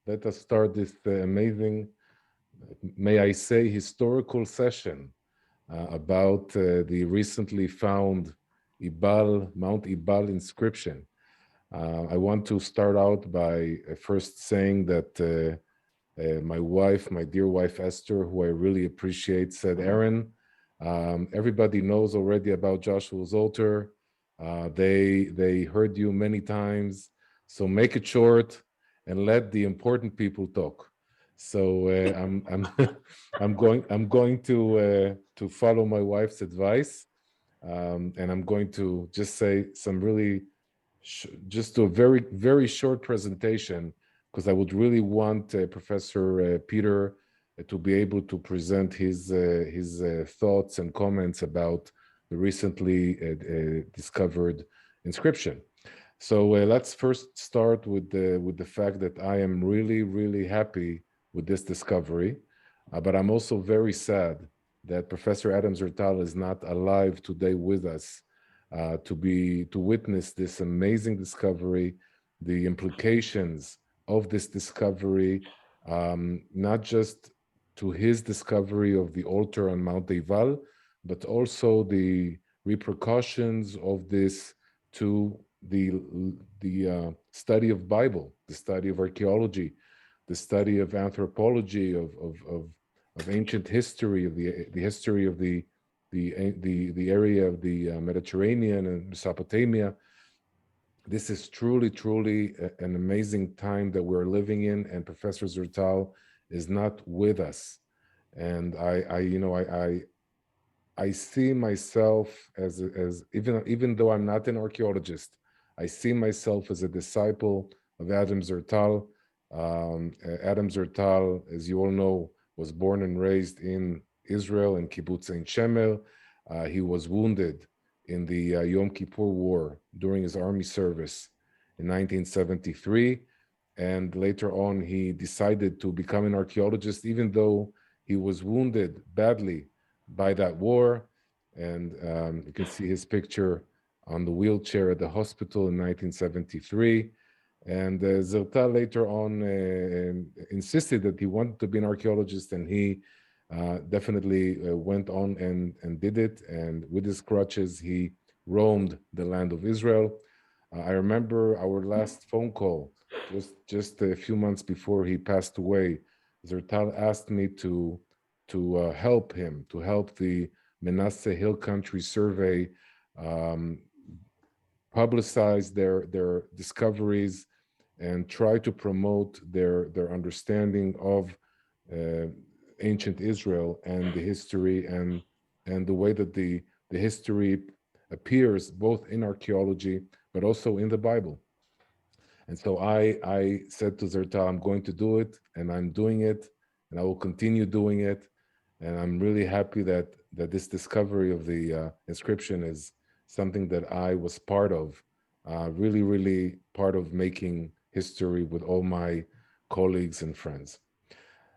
let us start this amazing, may I say, historical session about the recently found Mount Ebal inscription. I want to start out by first saying that my wife, my dear wife Esther, who I really appreciate, said, Aaron, everybody knows already about Joshua's altar. They heard you many times, so make it short and let the important people talk. So I'm I'm going to follow my wife's advice, and I'm going to just say some really just a very short presentation, because I would really want Professor Peter to be able to present his thoughts and comments about the recently discovered inscription. So let's first start with the fact that I am really happy with this discovery, but I'm also very sad that Professor Adam Zertal is not alive today with us to witness this amazing discovery, the implications of this discovery, not just to his discovery of the altar on Mount Ebal, but also the repercussions of this to the study of Bible, the study of archaeology, the study of anthropology, of ancient history, of the history of the area of the Mediterranean and Mesopotamia. This is truly an amazing time that we're living in, and Professor Zertal is not with us. And I see myself as even though I'm not an archaeologist, I see myself as a disciple of Adam Zertal. Adam Zertal, as you all know, was born and raised in Israel in Kibbutz Ein Shemer. He was wounded in the Yom Kippur War during his army service in 1973. And later on, he decided to become an archaeologist, even though he was wounded badly by that war. And you can see his picture on the wheelchair at the hospital in 1973. And Zertal later on insisted that he wanted to be an archaeologist, and he definitely went on and did it. And with his crutches, he roamed the land of Israel. I remember our last phone call, just a few months before he passed away. Zertal asked me to help him, to help the Manasseh Hill Country Survey publicize their discoveries and try to promote their understanding of ancient Israel and the history and the way that the history appears both in archaeology but also in the Bible. And so I said to Zertal, I'm going to do it, and I'm doing it, and I will continue doing it. And I'm really happy that this discovery of the inscription is something that I was part of, really part of making history with all my colleagues and friends.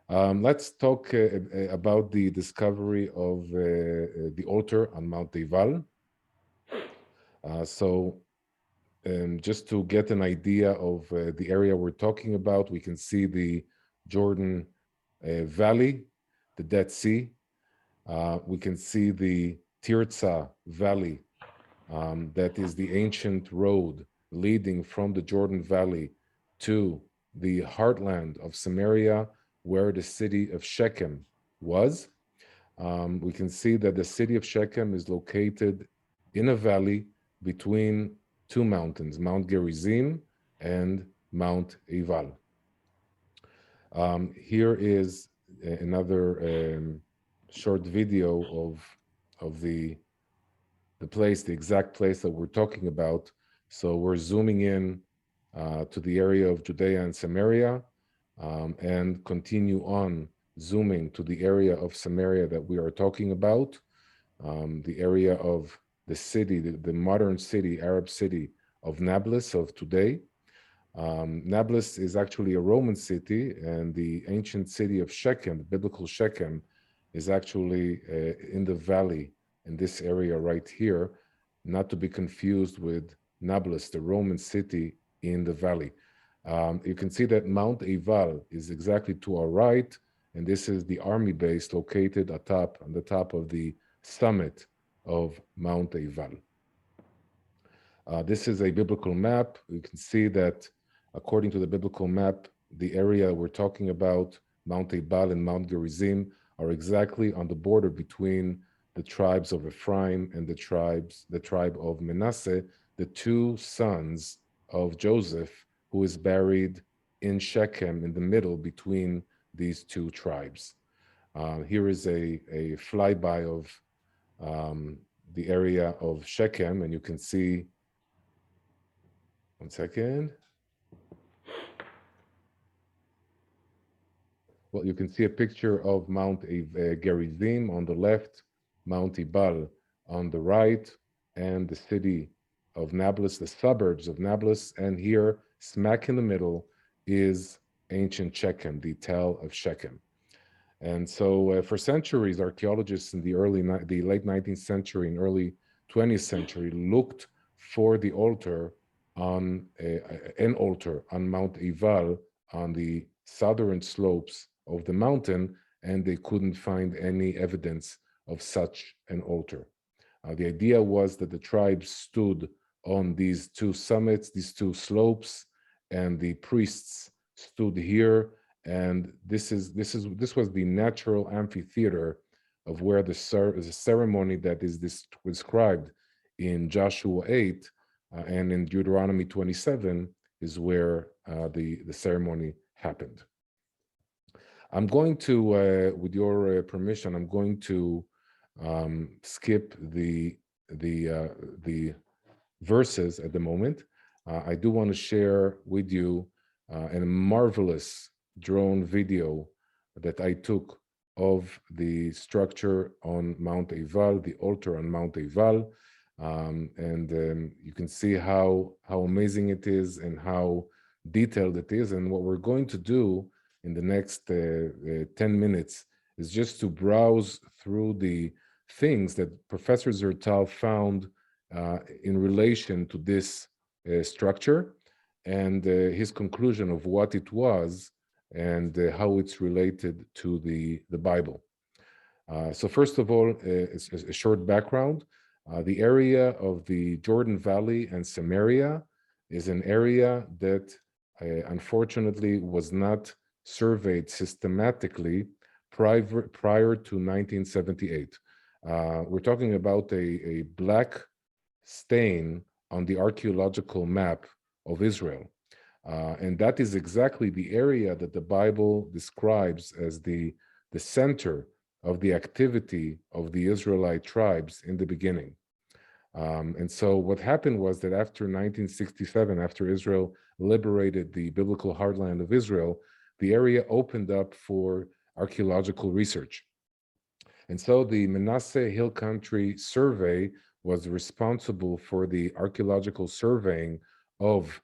Let's talk about the discovery of the altar on Mount Ebal. Just to get an idea of the area we're talking about, we can see the Jordan Valley, the Dead Sea. We can see the Tirzah Valley, that is the ancient road leading from the Jordan Valley to the heartland of Samaria, where the city of Shechem was. We can see that the city of Shechem is located in a valley between two mountains, Mount Gerizim and Mount Ebal. Here is another short video of the place, the exact place that we're talking about. So we're zooming in to the area of Judea and Samaria, and continue on zooming to the area of Samaria that we are talking about, the area of the city, the modern city, Arab city of Nablus of today. Nablus is actually a Roman city, and the ancient city of Shechem, biblical Shechem, is actually in the valley in this area right here, not to be confused with Nablus, the Roman city in the valley. You can see that Mount Ebal is exactly to our right, and this is the army base located atop, on the top of the summit of Mount Ebal. This is a biblical map. You can see that according to the biblical map, the area we're talking about, Mount Ebal and Mount Gerizim, are exactly on the border between the tribes of Ephraim and the tribe of Manasseh, the two sons of Joseph, who is buried in Shechem in the middle between these two tribes. Here is a flyby of the area of Shechem, and you can see, one second. Well, you can see a picture of Mount Gerizim on the left, Mount Ebal on the right, and the city of Nablus, the suburbs of Nablus. And here, smack in the middle, is ancient Shechem, the tell of Shechem. And so for centuries, archaeologists in the late 19th century and early 20th century looked for the altar on an altar on Mount Ebal on the southern slopes of the mountain, and they couldn't find any evidence of such an altar. The idea was that the tribes stood on these two summits, these two slopes, and the priests stood here. And this was the natural amphitheater of where the ceremony that is described in Joshua 8 and in Deuteronomy 27 is where the ceremony happened. I'm going to, with your permission, I'm going to skip the verses at the moment. I do want to share with you a marvelous drone video that I took of the structure on Mount Ebal, the altar on Mount Ebal, and you can see how amazing it is and how detailed it is. And what we're going to do in the next 10 minutes is just to browse through the things that Professor Zertal found in relation to this structure and his conclusion of what it was and how it's related to the Bible. So first of all, a short background. The area of the Jordan Valley and Samaria is an area that unfortunately was not surveyed systematically prior to 1978. We're talking about a black stain on the archaeological map of Israel. And that is exactly the area that the Bible describes as the center of the activity of the Israelite tribes in the beginning. And so what happened was that after 1967, after Israel liberated the biblical heartland of Israel, the area opened up for archaeological research. And so the Manasseh Hill Country Survey was responsible for the archaeological surveying of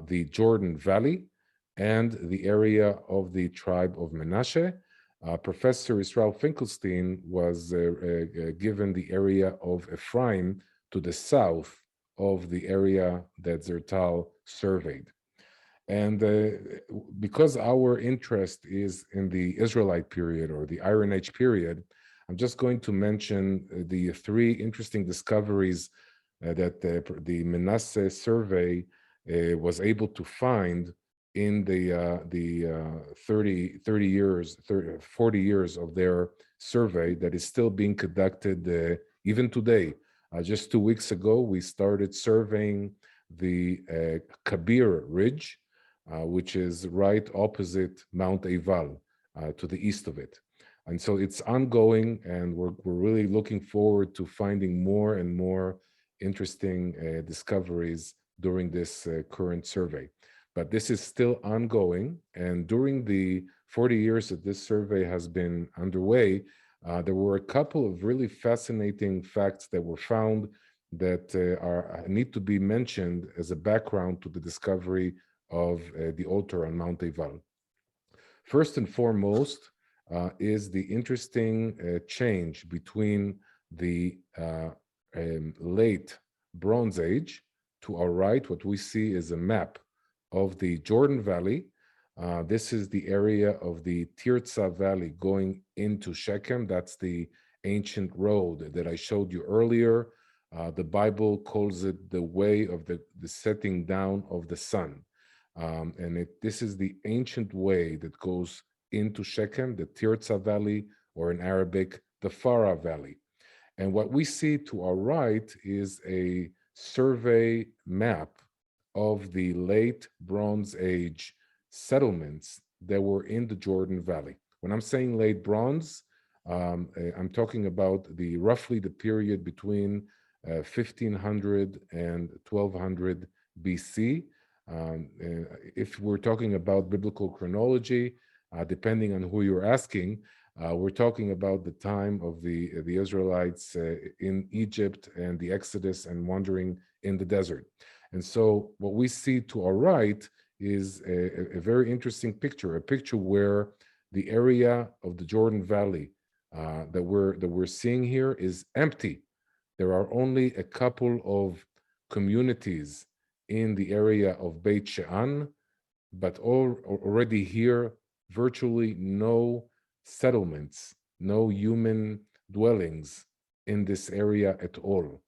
the Jordan Valley and the area of the tribe of Manasseh. Professor Israel Finkelstein was given the area of Ephraim to the south of the area that Zertal surveyed. And because our interest is in the Israelite period or the Iron Age period, I'm just going to mention the three interesting discoveries that the Manasseh survey was able to find in the 40 years of their survey that is still being conducted even today. Just 2 weeks ago, we started surveying the Kabir Ridge, which is right opposite Mount Ebal, to the east of it. And so it's ongoing, and we're really looking forward to finding more and more interesting discoveries during this current survey. But this is still ongoing, and during the 40 years that this survey has been underway, there were a couple of really fascinating facts that were found that need to be mentioned as a background to the discovery of the altar on Mount Ebal. First and foremost is the interesting change between the late Bronze Age. To our right, what we see is a map of the Jordan Valley. This is the area of the Tirza Valley going into Shechem. That's the ancient road that I showed you earlier. The Bible calls it the way of the setting down of the sun. And this is the ancient way that goes into Shechem, the Tirza Valley, or in Arabic, the Farah Valley. And what we see to our right is a survey map of the late Bronze Age settlements that were in the Jordan Valley. When I'm saying late Bronze, I'm talking about roughly the period between 1500 and 1200 BC. If we're talking about biblical chronology, depending on who you're asking, we're talking about the time of the Israelites in Egypt and the Exodus and wandering in the desert. And so what we see to our right is a very interesting picture, a picture where the area of the Jordan Valley that we're seeing here is empty. There are only a couple of communities in the area of Beit She'an, but already here, virtually no settlements, no human dwellings in this area at all.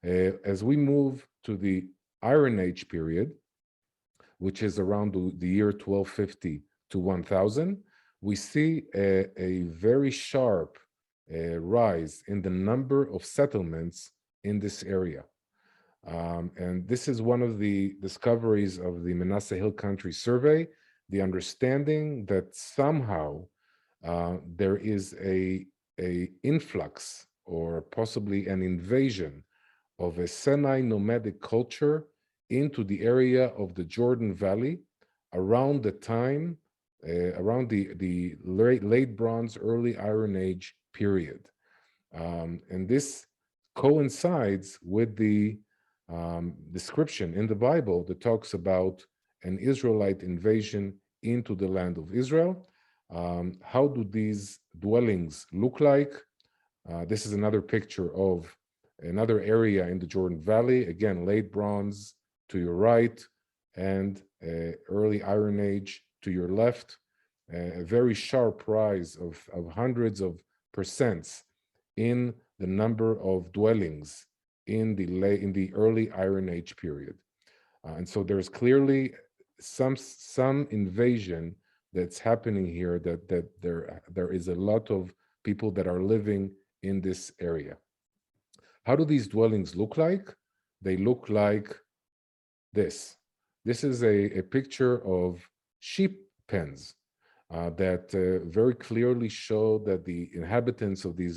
As we move to the Iron Age period, which is around the year 1250 to 1000, we see a very sharp rise in the number of settlements in this area. And this is one of the discoveries of the Manasseh Hill Country Survey, the understanding that somehow there is a influx or possibly an invasion of a semi-nomadic culture into the area of the Jordan Valley around the time, around the late Bronze, early Iron Age period. And this coincides with the description in the Bible that talks about an Israelite invasion into the land of Israel. How do these dwellings look like? This is another picture of another area in the Jordan Valley, again, late Bronze to your right and early Iron Age to your left. A very sharp rise of hundreds of percents in the number of dwellings in the early Iron Age period. And so there's clearly some invasion that's happening here, that there is a lot of people that are living in this area. How do these dwellings look like? They look like this. This is a picture of sheep pens that very clearly show that the inhabitants of the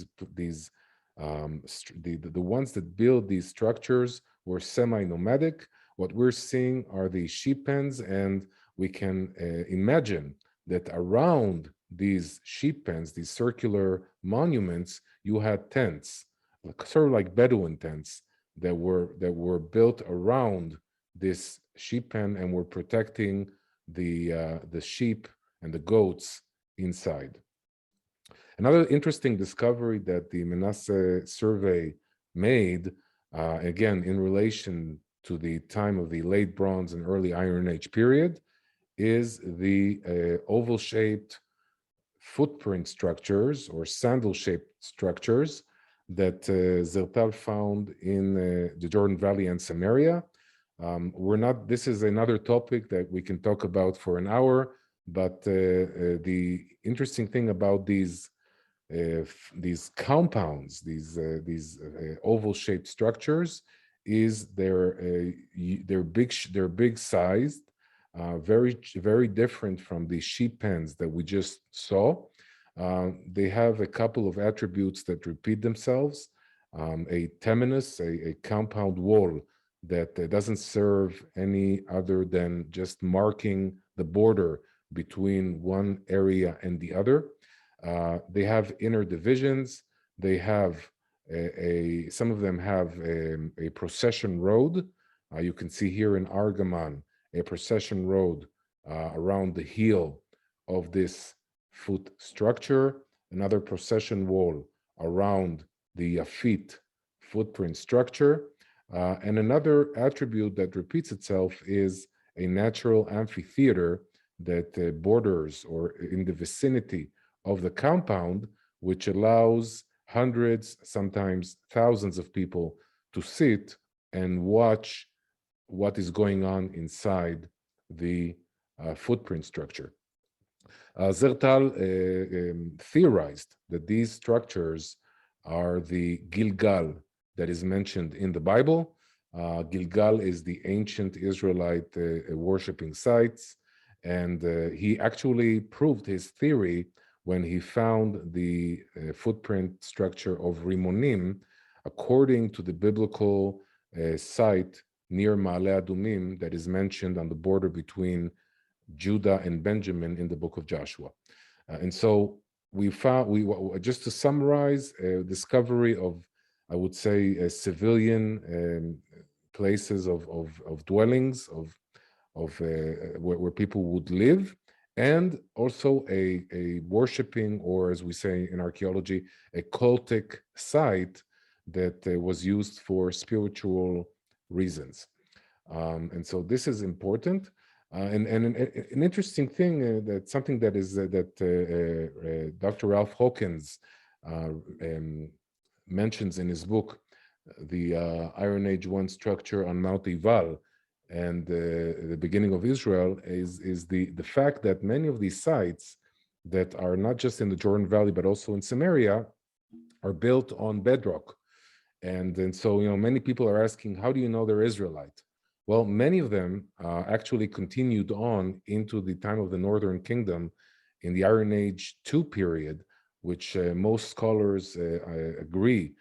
ones that build these structures were semi-nomadic. What we're seeing are the sheep pens, and we can imagine that around these sheep pens, these circular monuments, you had tents, sort of like Bedouin tents that were built around this sheep pen and were protecting the sheep and the goats inside. Another interesting discovery that the Manasseh survey made, again, in relation to the time of the late Bronze and early Iron Age period, is the oval-shaped footprint structures or sandal-shaped structures that Zertal found in the Jordan Valley and Samaria. This is another topic that we can talk about for an hour, but the interesting thing about these compounds, these oval-shaped structures, is they're big sized, very different from the sheep pens that we just saw. They have a couple of attributes that repeat themselves. A temenus, a compound wall that doesn't serve any other than just marking the border between one area and the other. They have inner divisions. They have some of them have a procession road. You can see here in Argaman a procession road around the heel of this foot structure, another procession wall around the feet footprint structure, and another attribute that repeats itself is a natural amphitheater that borders or in the vicinity of the compound, which allows hundreds, sometimes thousands of people to sit and watch what is going on inside the footprint structure. Zertal theorized that these structures are the Gilgal that is mentioned in the Bible. Gilgal is the ancient Israelite worshiping sites, and he actually proved his theory when he found the footprint structure of Rimonim, according to the biblical site near Ma'ale Adumim that is mentioned on the border between Judah and Benjamin in the book of Joshua. And so we found, just to summarize, discovery of, I would say, civilian places of dwellings, where people would live, and also a worshiping, or as we say in archaeology, a cultic site that was used for spiritual reasons. And so this is important. And an interesting thing, that something that is that Dr. Ralph Hawkins mentions in his book, the Iron Age 1 structure on Mount Ebal and the beginning of Israel, is the fact that many of these sites that are not just in the Jordan Valley but also in Samaria are built on bedrock. And so, many people are asking, how do you know they're Israelite? Well, many of them actually continued on into the time of the Northern Kingdom in the Iron Age 2 period, which most scholars agree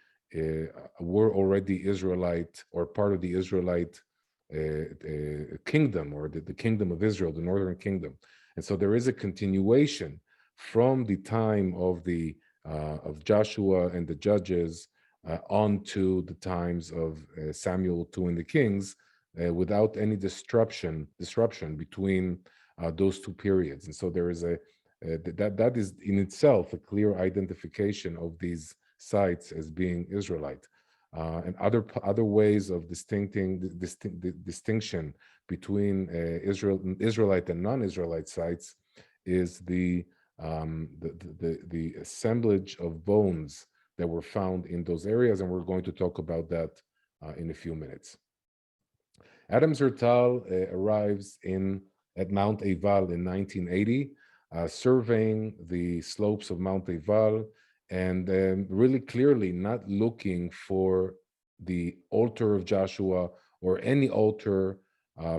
were already Israelite or part of the Israelite kingdom, or the kingdom of Israel, the Northern Kingdom. And so there is a continuation from the time of of Joshua and the Judges on to the times of Samuel 2 and the Kings, without any disruption between those two periods. And so there is that is in itself a clear identification of these sites as being Israelite. And other ways of distinction between Israelite and non-Israelite sites is the assemblage of bones that were found in those areas, and we're going to talk about that in a few minutes. Adam Zertal arrives at Mount Ebal in 1980, surveying the slopes of Mount Ebal, and really clearly not looking for the altar of Joshua or any altar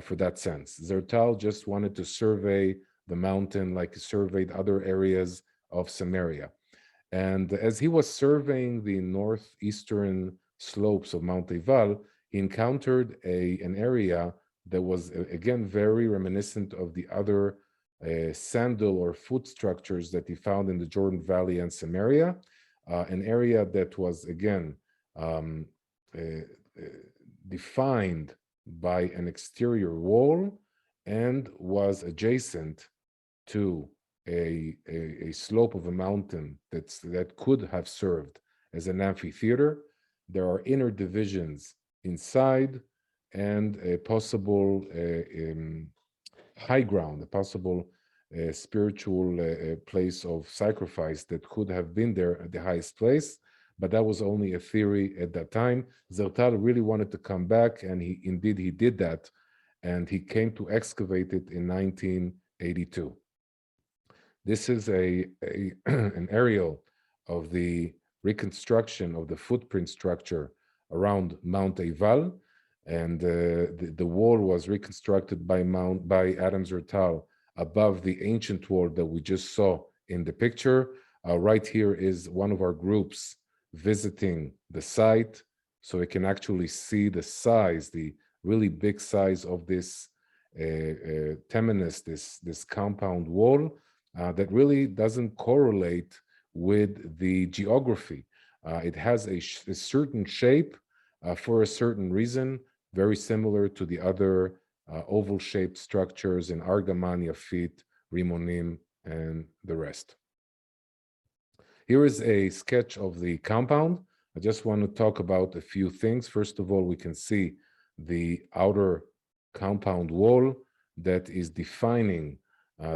for that sense. Zertal just wanted to survey the mountain like he surveyed other areas of Samaria. And as he was surveying the northeastern slopes of Mount Ebal, he encountered an area that was, again, very reminiscent of the other sandal or foot structures that he found in the Jordan Valley and Samaria, an area that was, again, defined by an exterior wall and was adjacent to a slope of a mountain that could have served as an amphitheater. There are inner divisions inside, and a possible high ground, a possible spiritual place of sacrifice that could have been there at the highest place, but that was only a theory at that time. Zertal really wanted to come back, and he did that, and he came to excavate it in 1982. This is an aerial of the reconstruction of the footprint structure around Mount Ebal, and the wall was reconstructed by Adam Zertal above the ancient wall that we just saw in the picture. Right here is one of our groups visiting the site, so we can actually see the size, the really big size of this temenos, this compound wall that really doesn't correlate with the geography. It has a certain shape for a certain reason, very similar to the other oval-shaped structures in Argaman, Yafit, Rimonim, and the rest. Here is a sketch of the compound. I just want to talk about a few things. First of all, we can see the outer compound wall. that is defining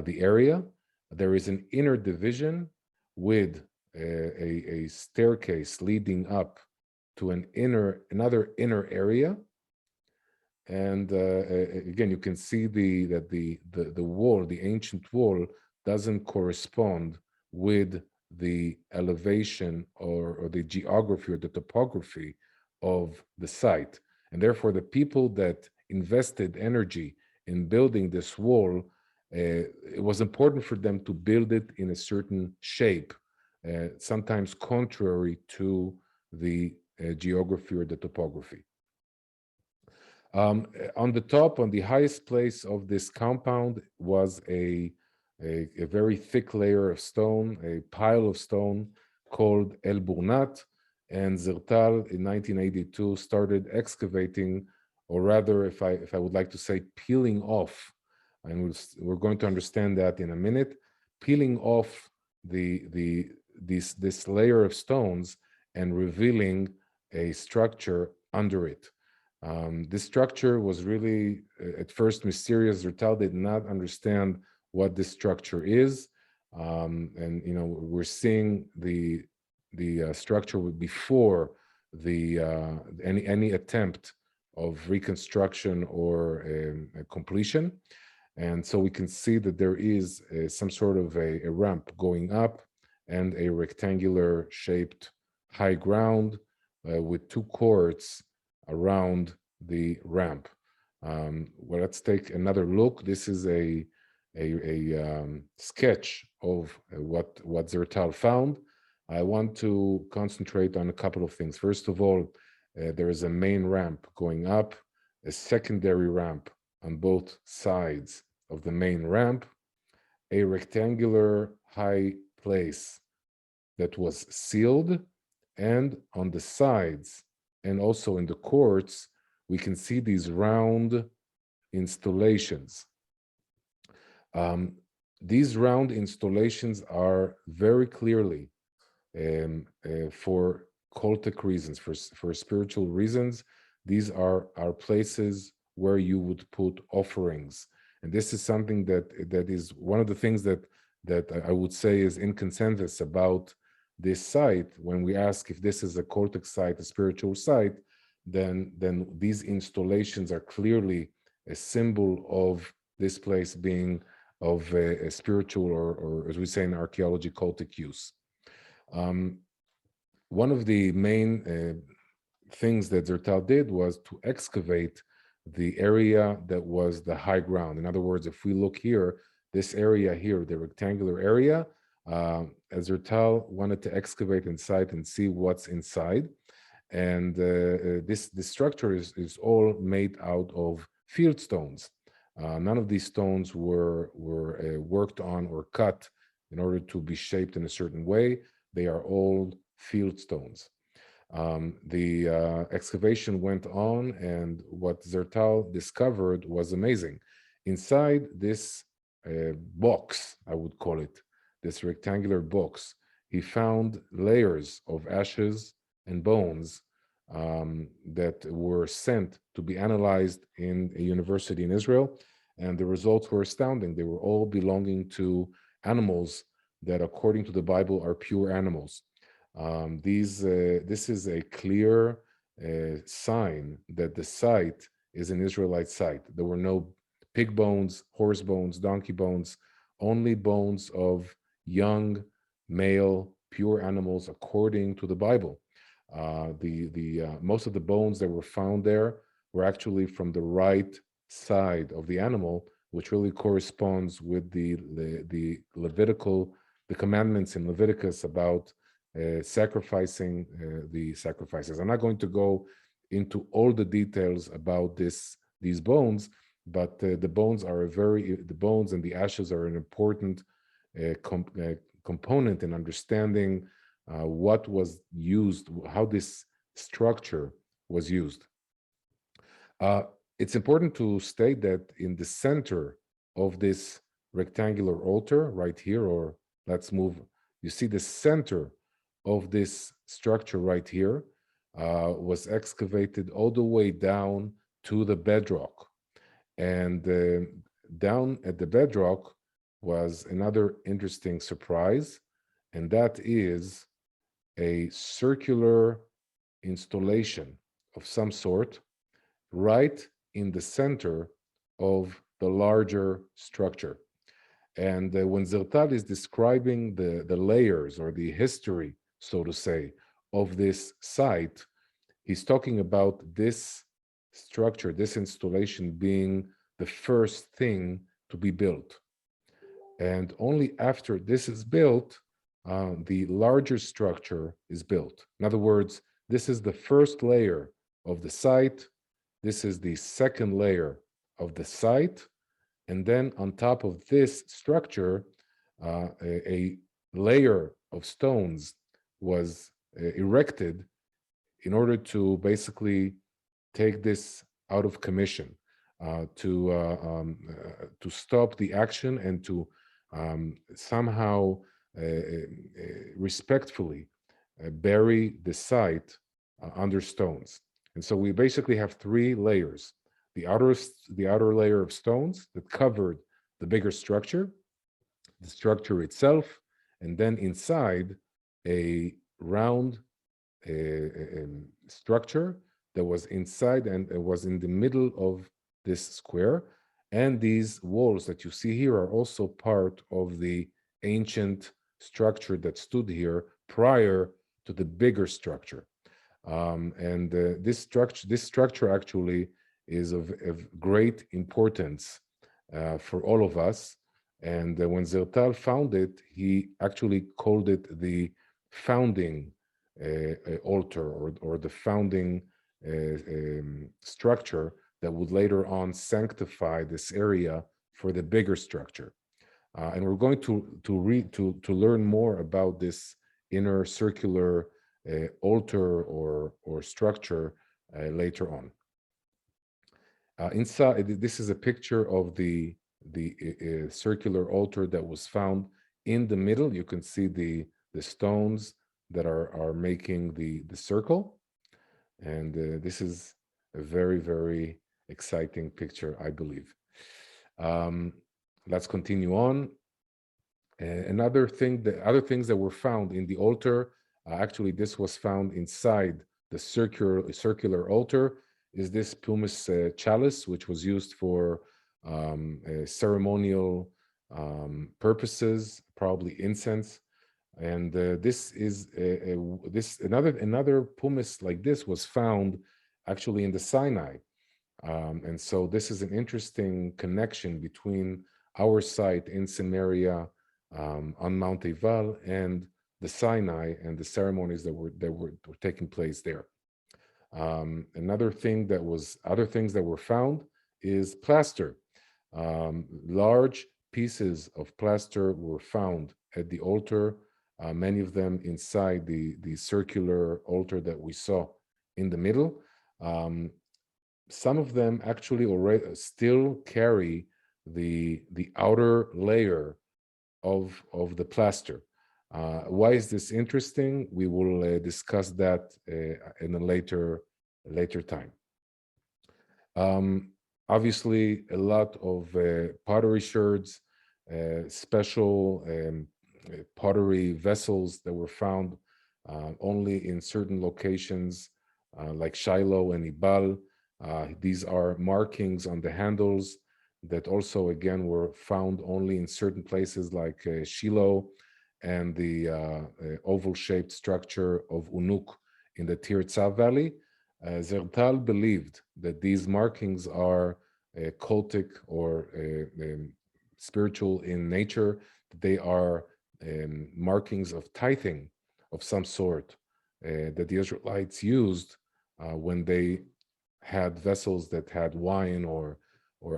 the area. There is an inner division with a staircase leading up to another inner area. And again, you can see that the wall, the ancient wall, doesn't correspond with the elevation or the geography or the topography of the site. And therefore, the people that invested energy in building this wall, it was important for them to build it in a certain shape, sometimes contrary to the geography or the topography. On the top, on the highest place of this compound, was a very thick layer of stone, a pile of stone called El Burnat. And Zertal in 1982 started excavating, or rather, if I would like to say, peeling off, and we're going to understand that in a minute, peeling off this layer of stones and revealing a structure under it. This structure was really at first mysterious. Zertal did not understand what this structure is, and we're seeing the structure before the any attempt of reconstruction or completion, and so we can see that there is some sort of a ramp going up and a rectangular shaped high ground with two courts around the ramp. Well, let's take another look. This is a sketch of what Zertal found. I want to concentrate on a couple of things. First of all, there is a main ramp going up, a secondary ramp on both sides of the main ramp, a rectangular high place that was sealed, and on the sides and also in the courts, we can see these round installations. These round installations are very clearly for cultic reasons, for spiritual reasons. These are places where you would put offerings. And this is something that is one of the things that I would say is in consensus about this site. When we ask if this is a cultic site, a spiritual site, then these installations are clearly a symbol of this place being of a spiritual or as we say in archaeology, cultic use. One of the main things that Zertal did was to excavate the area that was the high ground. In other words, if we look here, this area here, the rectangular area, Zertal wanted to excavate inside and see what's inside. And this structure is all made out of field stones. None of these stones were worked on or cut in order to be shaped in a certain way. They are all field stones. The excavation went on, and what Zertal discovered was amazing. Inside this box, I would call it, this rectangular box, he found layers of ashes and bones that were sent to be analyzed in a university in Israel, and the results were astounding. They were all belonging to animals that, according to the Bible, are pure animals. This is a clear sign that the site is an Israelite site. There were no pig bones, horse bones, donkey bones, only bones of young, male, pure animals according to the Bible. Most of the bones that were found there were actually from the right side of the animal, which really corresponds with the Levitical, the commandments in Leviticus about sacrificing the sacrifices. I'm not going to go into all the details about these bones, but the bones and the ashes are an important component in understanding what was used, how this structure was used. It's important to state that in the center of this rectangular altar right here, or let's move, you see the center of this structure right here was excavated all the way down to the bedrock. And down at the bedrock was another interesting surprise, and that is a circular installation of some sort right in the center of the larger structure. And when Zertal is describing the layers or the history, so to say, of this site, he's talking about this structure, this installation being the first thing to be built. And only after this is built, the larger structure is built. In other words, this is the first layer of the site. This is the second layer of the site. And then on top of this structure, a layer of stones was erected in order to basically take this out of commission, to stop the action and to somehow respectfully bury the site under stones. And so we basically have three layers: the outer layer of stones that covered the bigger structure, the structure itself, and then inside a round structure that was inside and it was in the middle of this square. And these walls that you see here are also part of the ancient structure that stood here prior to the bigger structure. This structure actually is of great importance for all of us. And when Zertal found it, he actually called it the founding altar or the founding structure that would later on sanctify this area for the bigger structure. And we're going to learn more about this inner circular altar or structure later on. Inside, this is a picture of the circular altar that was found in the middle. You can see the stones that are making the circle, and this is a very, very exciting picture, I believe. Let's continue on. Other things that were found in the altar, actually this was found inside the circular altar, is this pumice chalice, which was used for ceremonial purposes, probably incense. And this is another pumice like this was found actually in the Sinai. And so this is an interesting connection between our site in Samaria on Mount Ebal and the Sinai and the ceremonies that were taking place there. Other things that were found is plaster. Large pieces of plaster were found at the altar, many of them inside the circular altar that we saw in the middle. Some of them actually already still carry the outer layer of the plaster. Why is this interesting? We will discuss that in a later time. Obviously, a lot of pottery sherds, special pottery vessels that were found only in certain locations like Shiloh and Ebal. These are markings on the handles that also, again, were found only in certain places like Shiloh and the oval-shaped structure of Unuk in the Tirzah Valley. Zertal believed that these markings are cultic or spiritual in nature. They are markings of tithing of some sort that the Israelites used when they had vessels that had wine or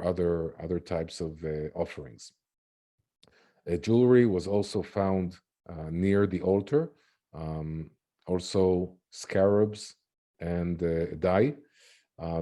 other types of offerings. Jewelry was also found near the altar, also scarabs and dye.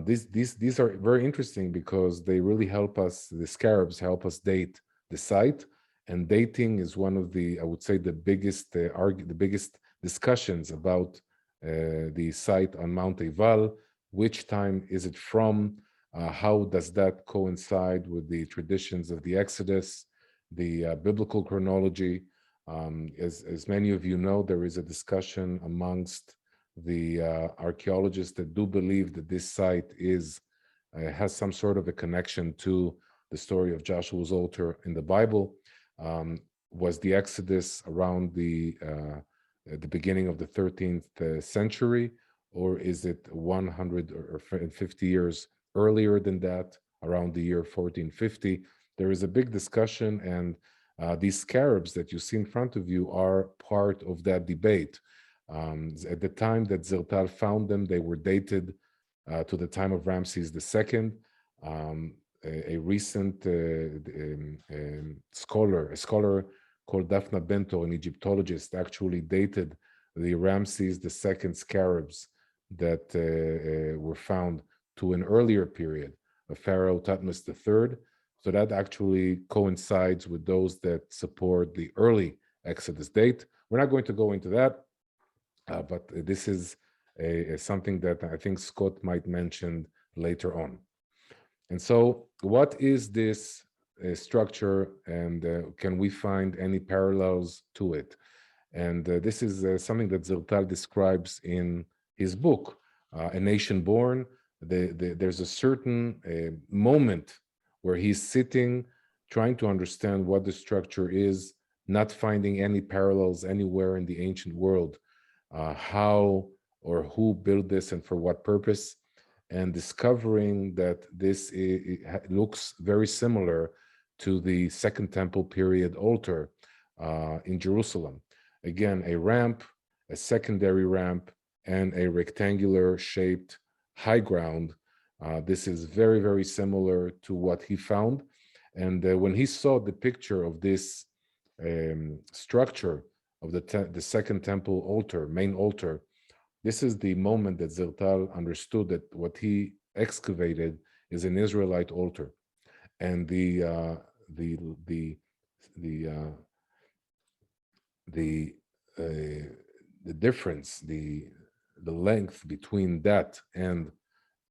These are very interesting because they really help us. The scarabs help us date the site, and dating is one of the, I would say, the biggest discussions about the site on Mount Ebal. Which time is it from? How does that coincide with the traditions of the Exodus, the biblical chronology? As many of you know, there is a discussion amongst the archaeologists that do believe that this site has some sort of a connection to the story of Joshua's altar in the Bible. Was the Exodus around the beginning of the 13th century, or is it 100 or 50 years earlier than that, around the year 1450? There is a big discussion, and these scarabs that you see in front of you are part of that debate. At the time that Zertal found them, they were dated to the time of Ramses II. A recent scholar called Daphna Bento, an Egyptologist, actually dated the Ramses II scarabs that were found to an earlier period of Pharaoh Thutmose III. So that actually coincides with those that support the early Exodus date. We're not going to go into that, but this is something that I think Scott might mention later on. And so what is this structure, and can we find any parallels to it? And this is something that Zertal describes in his book, A Nation Born. There's a certain moment where he's sitting, trying to understand what the structure is, not finding any parallels anywhere in the ancient world, how or who built this and for what purpose, and discovering that this looks very similar to the Second Temple period altar in Jerusalem. Again, a ramp, a secondary ramp, and a rectangular shaped high ground. This is very, very similar to what he found. And when he saw the picture of this structure of the Second Temple altar, main altar, this is the moment that Zertal understood that what he excavated is an Israelite altar, and the difference, the length between that and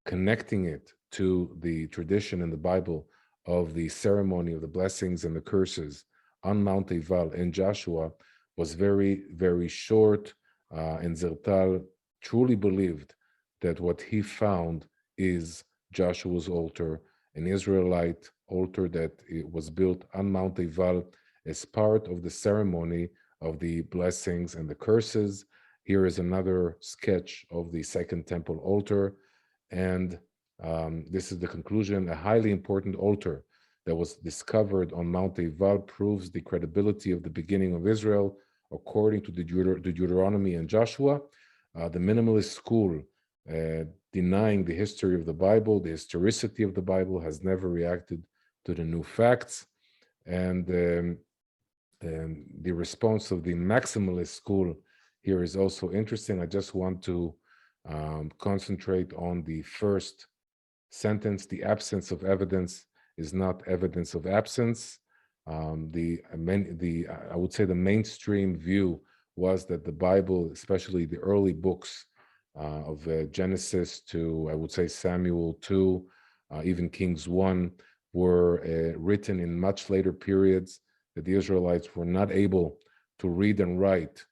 connecting it to the tradition in the Bible of the ceremony of the blessings and the curses on Mount Ebal in Joshua was very, very short, and Zertal truly believed that what he found is Joshua's altar, an Israelite altar that it was built on Mount Ebal as part of the ceremony of the blessings and the curses. Here is another sketch of the Second Temple altar, and this is the conclusion. A highly important altar that was discovered on Mount Ebal proves the credibility of the beginning of Israel according to the Deuteronomy and Joshua. The minimalist school, denying the history of the Bible, the historicity of the Bible, has never reacted to the new facts. And the response of the maximalist school here is also interesting. I just want to concentrate on the first sentence. The absence of evidence is not evidence of absence. I would say the mainstream view was that the Bible, especially the early books of Genesis to, I would say, Samuel 2, even Kings 1, were written in much later periods, that the Israelites were not able to read and write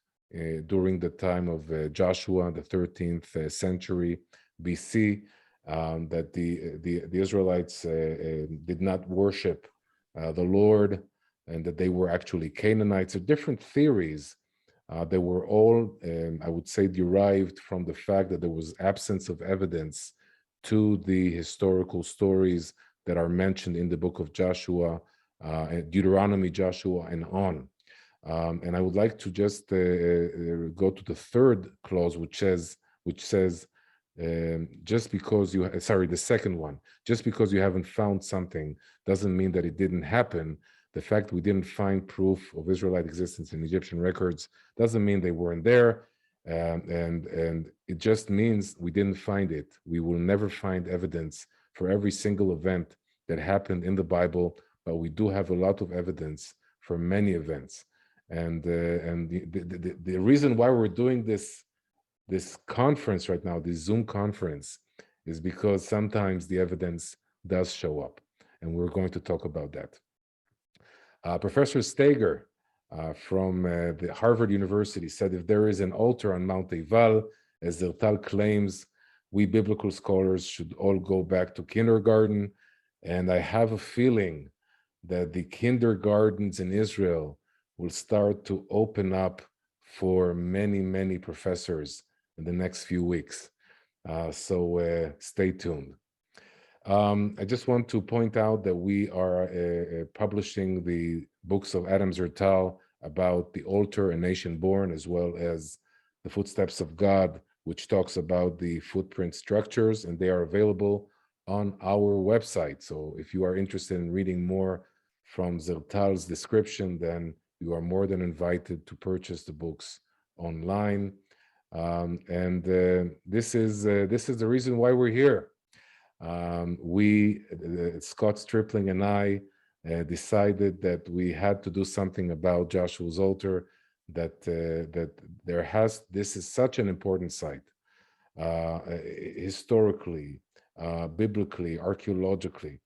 during the time of Joshua, the 13th century BC, that the Israelites did not worship the Lord, and that they were actually Canaanites. So different theories. They were all, I would say, derived from the fact that there was absence of evidence to the historical stories that are mentioned in the book of Joshua, Deuteronomy, Joshua, and on. And I would like to just go to the third clause, which says, just because you, the second one, just because you haven't found something doesn't mean that it didn't happen. The fact we didn't find proof of Israelite existence in Egyptian records doesn't mean they weren't there. And it just means we didn't find it. We will never find evidence for every single event that happened in the Bible, but we do have a lot of evidence for many events. And the reason why we're doing this conference right now, this Zoom conference, is because sometimes the evidence does show up. And we're going to talk about that. Professor Steger from the Harvard University said, if there is an altar on Mount Ebal, as Zertal claims, we biblical scholars should all go back to kindergarten. And I have a feeling that the kindergartens in Israel will start to open up for many, many professors in the next few weeks. So stay tuned. I just want to point out that we are publishing the books of Adam Zertal about the altar and nation born, as well as the footsteps of God, which talks about the footprint structures, and they are available on our website. So if you are interested in reading more from Zertal's description, then you are more than invited to purchase the books online. This is the reason why we're here. Scott Stripling and I decided that we had to do something about Joshua's altar, that this is such an important site, historically, biblically, archaeologically,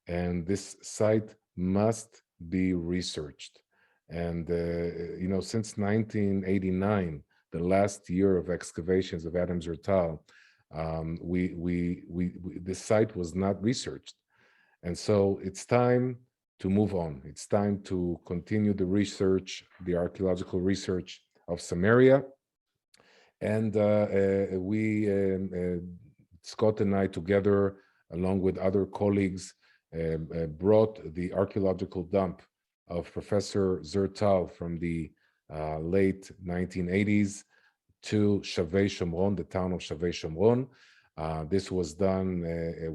and this site must be researched. And since 1989, the last year of excavations of Adam Zertal, this site was not researched. And so it's time to move on. It's time to continue the research, the archaeological research of Samaria. And Scott and I together, along with other colleagues, brought the archaeological dump of Professor Zertal from the late 1980s to Shavei Shomron, the town of Shavei Shomron. This was done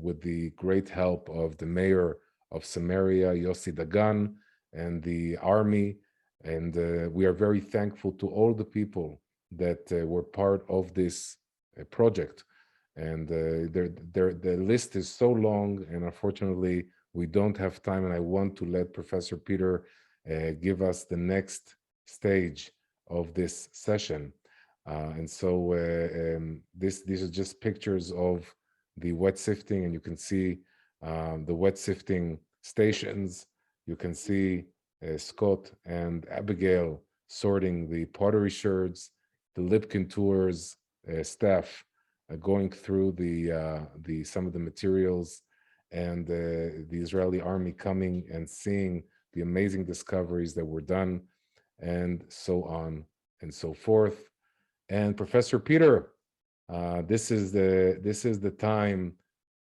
with the great help of the mayor of Samaria, Yossi Dagan, and the army. And we are very thankful to all the people that were part of this project. And the list is so long, and unfortunately, we don't have time. And I want to let Professor Pieter give us the next stage of this session. These are just pictures of the wet sifting, and you can see the wet sifting stations. You can see Scott and Abigail sorting the pottery sherds, the Lipkin tours staff going through some of the materials, and the Israeli army coming and seeing the amazing discoveries that were done, and so on and so forth. And Professor Pieter, this is the time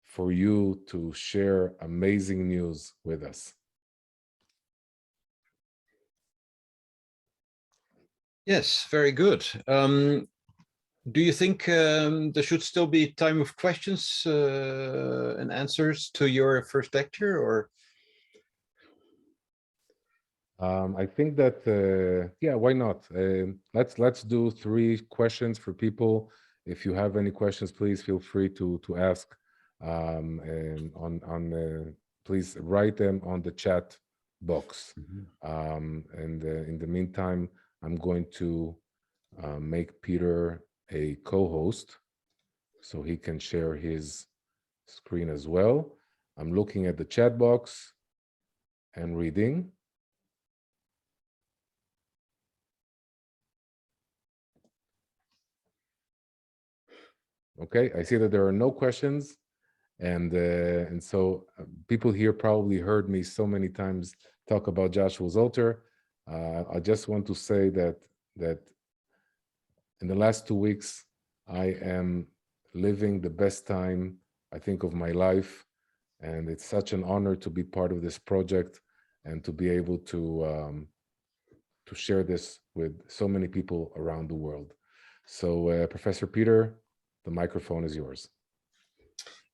for you to share amazing news with us. Yes, very good. Do you think there should still be time of questions and answers to your first lecture, or? I think that yeah, why not? Let's do 3 questions for people. If you have any questions, please feel free to ask. Please write them on the chat box. In the meantime, I'm going to make Pieter a co-host so he can share his screen as well. I'm looking at the chat box and reading. Okay, I see that there are no questions, and so people here probably heard me so many times talk about Joshua's altar. I just want to say that in the last 2 weeks, I am living the best time, I think, of my life, and it's such an honor to be part of this project and to be able to share this with so many people around the world. So, Professor Pieter, the microphone is yours.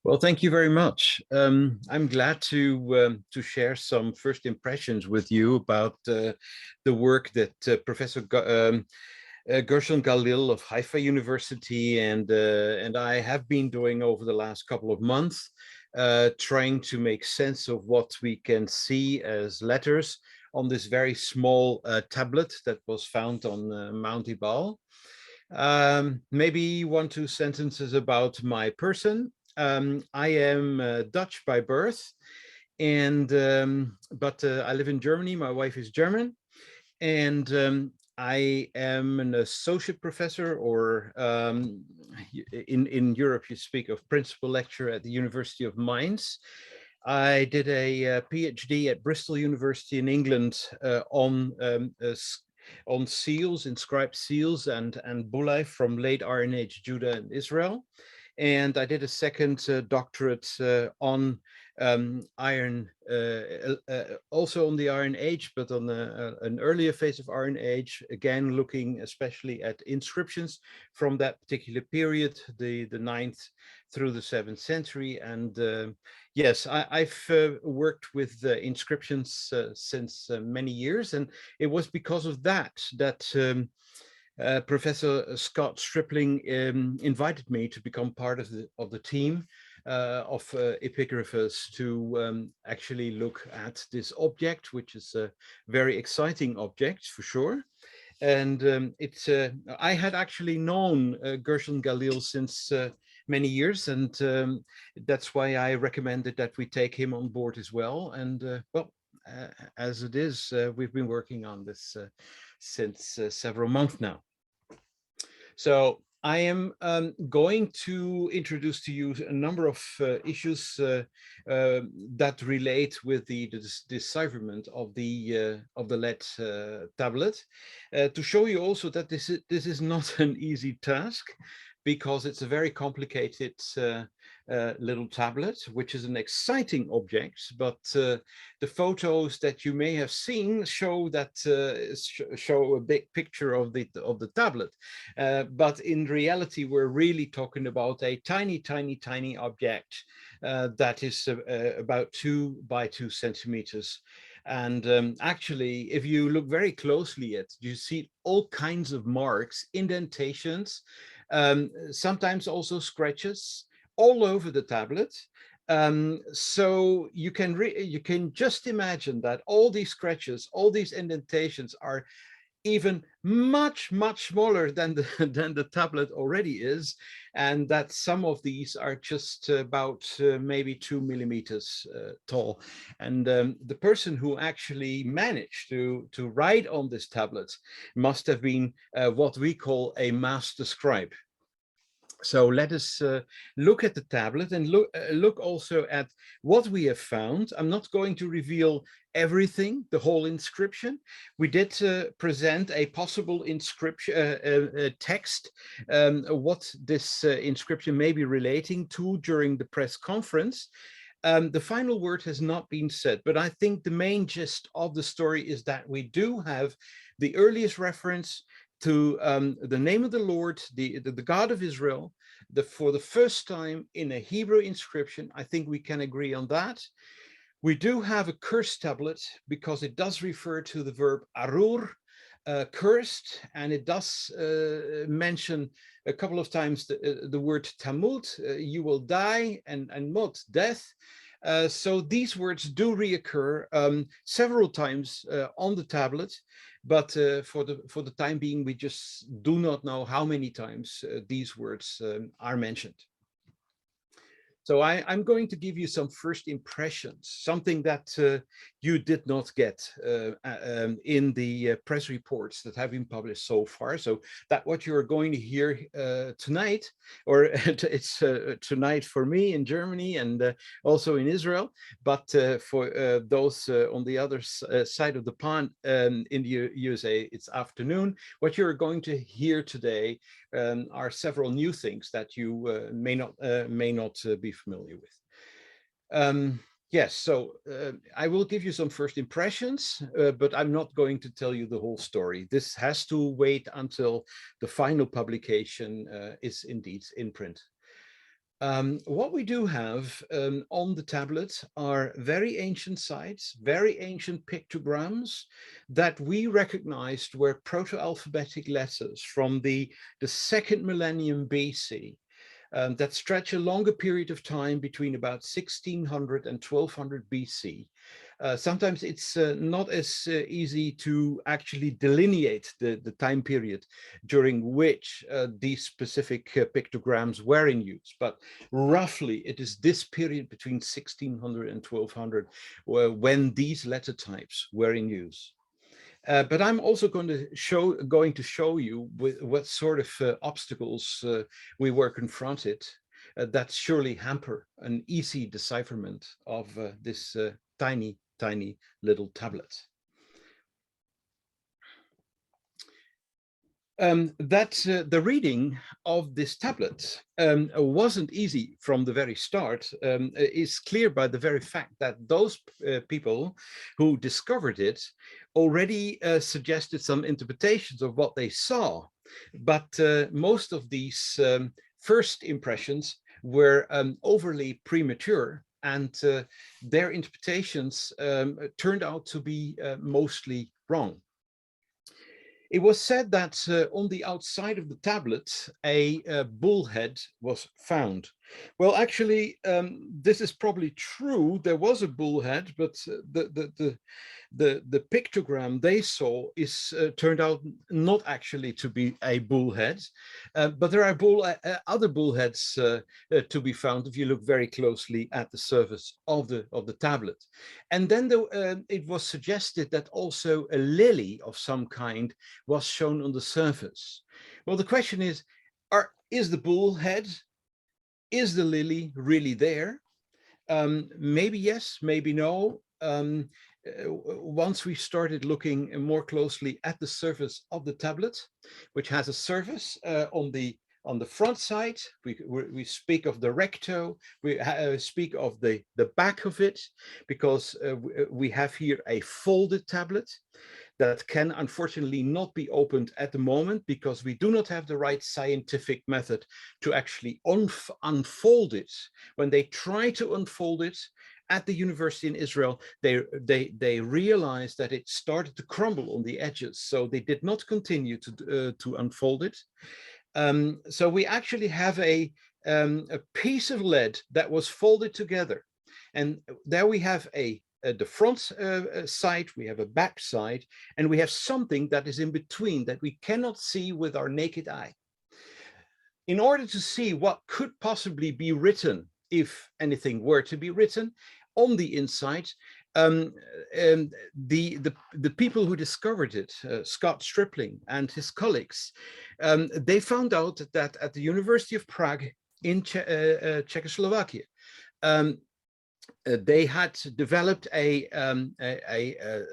Well, thank you very much. I'm glad to share some first impressions with you about the work that Professor Gershon Galil of Haifa University and I have been doing over the last couple of months, trying to make sense of what we can see as letters on this very small tablet that was found on Mount Ebal. Maybe 1-2 sentences about my person. I am Dutch by birth, and but I live in Germany. My wife is German, and I am an associate professor, or in Europe you speak of principal lecturer at the University of Mainz. I did a PhD at Bristol University in England on seals, inscribed seals, and bullae from late Iron Age Judah and Israel. And I did a second doctorate on iron, also on the Iron Age, but on an earlier phase of Iron Age, again looking especially at inscriptions from that particular period, the 9th through the 7th century. And yes, I've worked with inscriptions since many years, and it was because of that Professor Scott Stripling invited me to become part of the team of epigraphers to actually look at this object, which is a very exciting object for sure. And I had actually known Gershon Galil since many years, and that's why I recommended that we take him on board as well. And well, as it is, we've been working on this since several months now. So I am going to introduce to you a number of issues that relate with the decipherment of the lead tablet, to show you also that this is not an easy task, because it's a very complicated little tablet, which is an exciting object. But the photos that you may have seen show that show a big picture of the tablet. But in reality, we're really talking about a tiny object that is about 2 by 2 centimeters. And actually, if you look very closely at it, you see all kinds of marks, indentations, sometimes also scratches all over the tablet. So you can just imagine that all these scratches, all these indentations are even much smaller than the tablet already is, and that some of these are just about maybe 2 millimeters tall. And the person who actually managed to write on this tablet must have been what we call a master scribe. So let us look at the tablet and look also at what we have found. I'm not going to reveal everything, the whole inscription. We did present a possible inscription text, what this inscription may be relating to during the press conference. The final word has not been said, but I think the main gist of the story is that we do have the earliest reference to the name of the Lord, the God of Israel, for the first time in a Hebrew inscription. I think we can agree on that. We do have a cursed tablet because it does refer to the verb arur, cursed, and it does mention a couple of times the word tamut, you will die, and mut, death. So these words do reoccur several times on the tablet, but for the time being, we just do not know how many times these words are mentioned. So I'm going to give you some first impressions, something that you did not get in the press reports that have been published so far. So that what you're going to hear tonight, or it's tonight for me in Germany and also in Israel, but for those on the other side of the pond in the USA, it's afternoon. What you're going to hear today are several new things that you may not be familiar with. Yes, so I will give you some first impressions, but I'm not going to tell you the whole story. This has to wait until the final publication is indeed in print. What we do have on the tablet are very ancient sites, very ancient pictograms that we recognized were proto-alphabetic letters from the 2nd millennium BC. that stretch a longer period of time between about 1600 and 1200 BC. Sometimes it's not as easy to actually delineate the time period during which these specific pictograms were in use, but roughly it is this period between 1600 and 1200 when these letter types were in use. But I'm also going to show you what sort of obstacles we were confronted that surely hamper an easy decipherment of this tiny little tablet. The reading of this tablet wasn't easy from the very start. Is clear by the very fact that those people who discovered it already suggested some interpretations of what they saw, but most of these first impressions were overly premature, and their interpretations turned out to be mostly wrong. It was said that on the outside of the tablet, a bullhead was found. Well, actually, this is probably true. There was a bullhead, but the pictogram they saw is turned out not actually to be a bullhead, but there are other bullheads to be found if you look very closely at the surface of the tablet. And then it was suggested that also a lily of some kind was shown on the surface. Well, the question is the bullhead, is the lily really there? Maybe yes, maybe no. Once we started looking more closely at the surface of the tablet, which has a surface on the front side, we speak of the recto, we speak of the back of it, because we have here a folded tablet that can unfortunately not be opened at the moment because we do not have the right scientific method to actually unfold it. When they try to unfold it at the university in Israel, they realized that it started to crumble on the edges, so they did not continue to unfold it. So we actually have a piece of lead that was folded together, and there we have the front side, we have a back side, and we have something that is in between that we cannot see with our naked eye. In order to see what could possibly be written, if anything were to be written on the inside, the people who discovered it, Scott Stripling and his colleagues, they found out that at the University of Prague in Czechoslovakia, they had developed a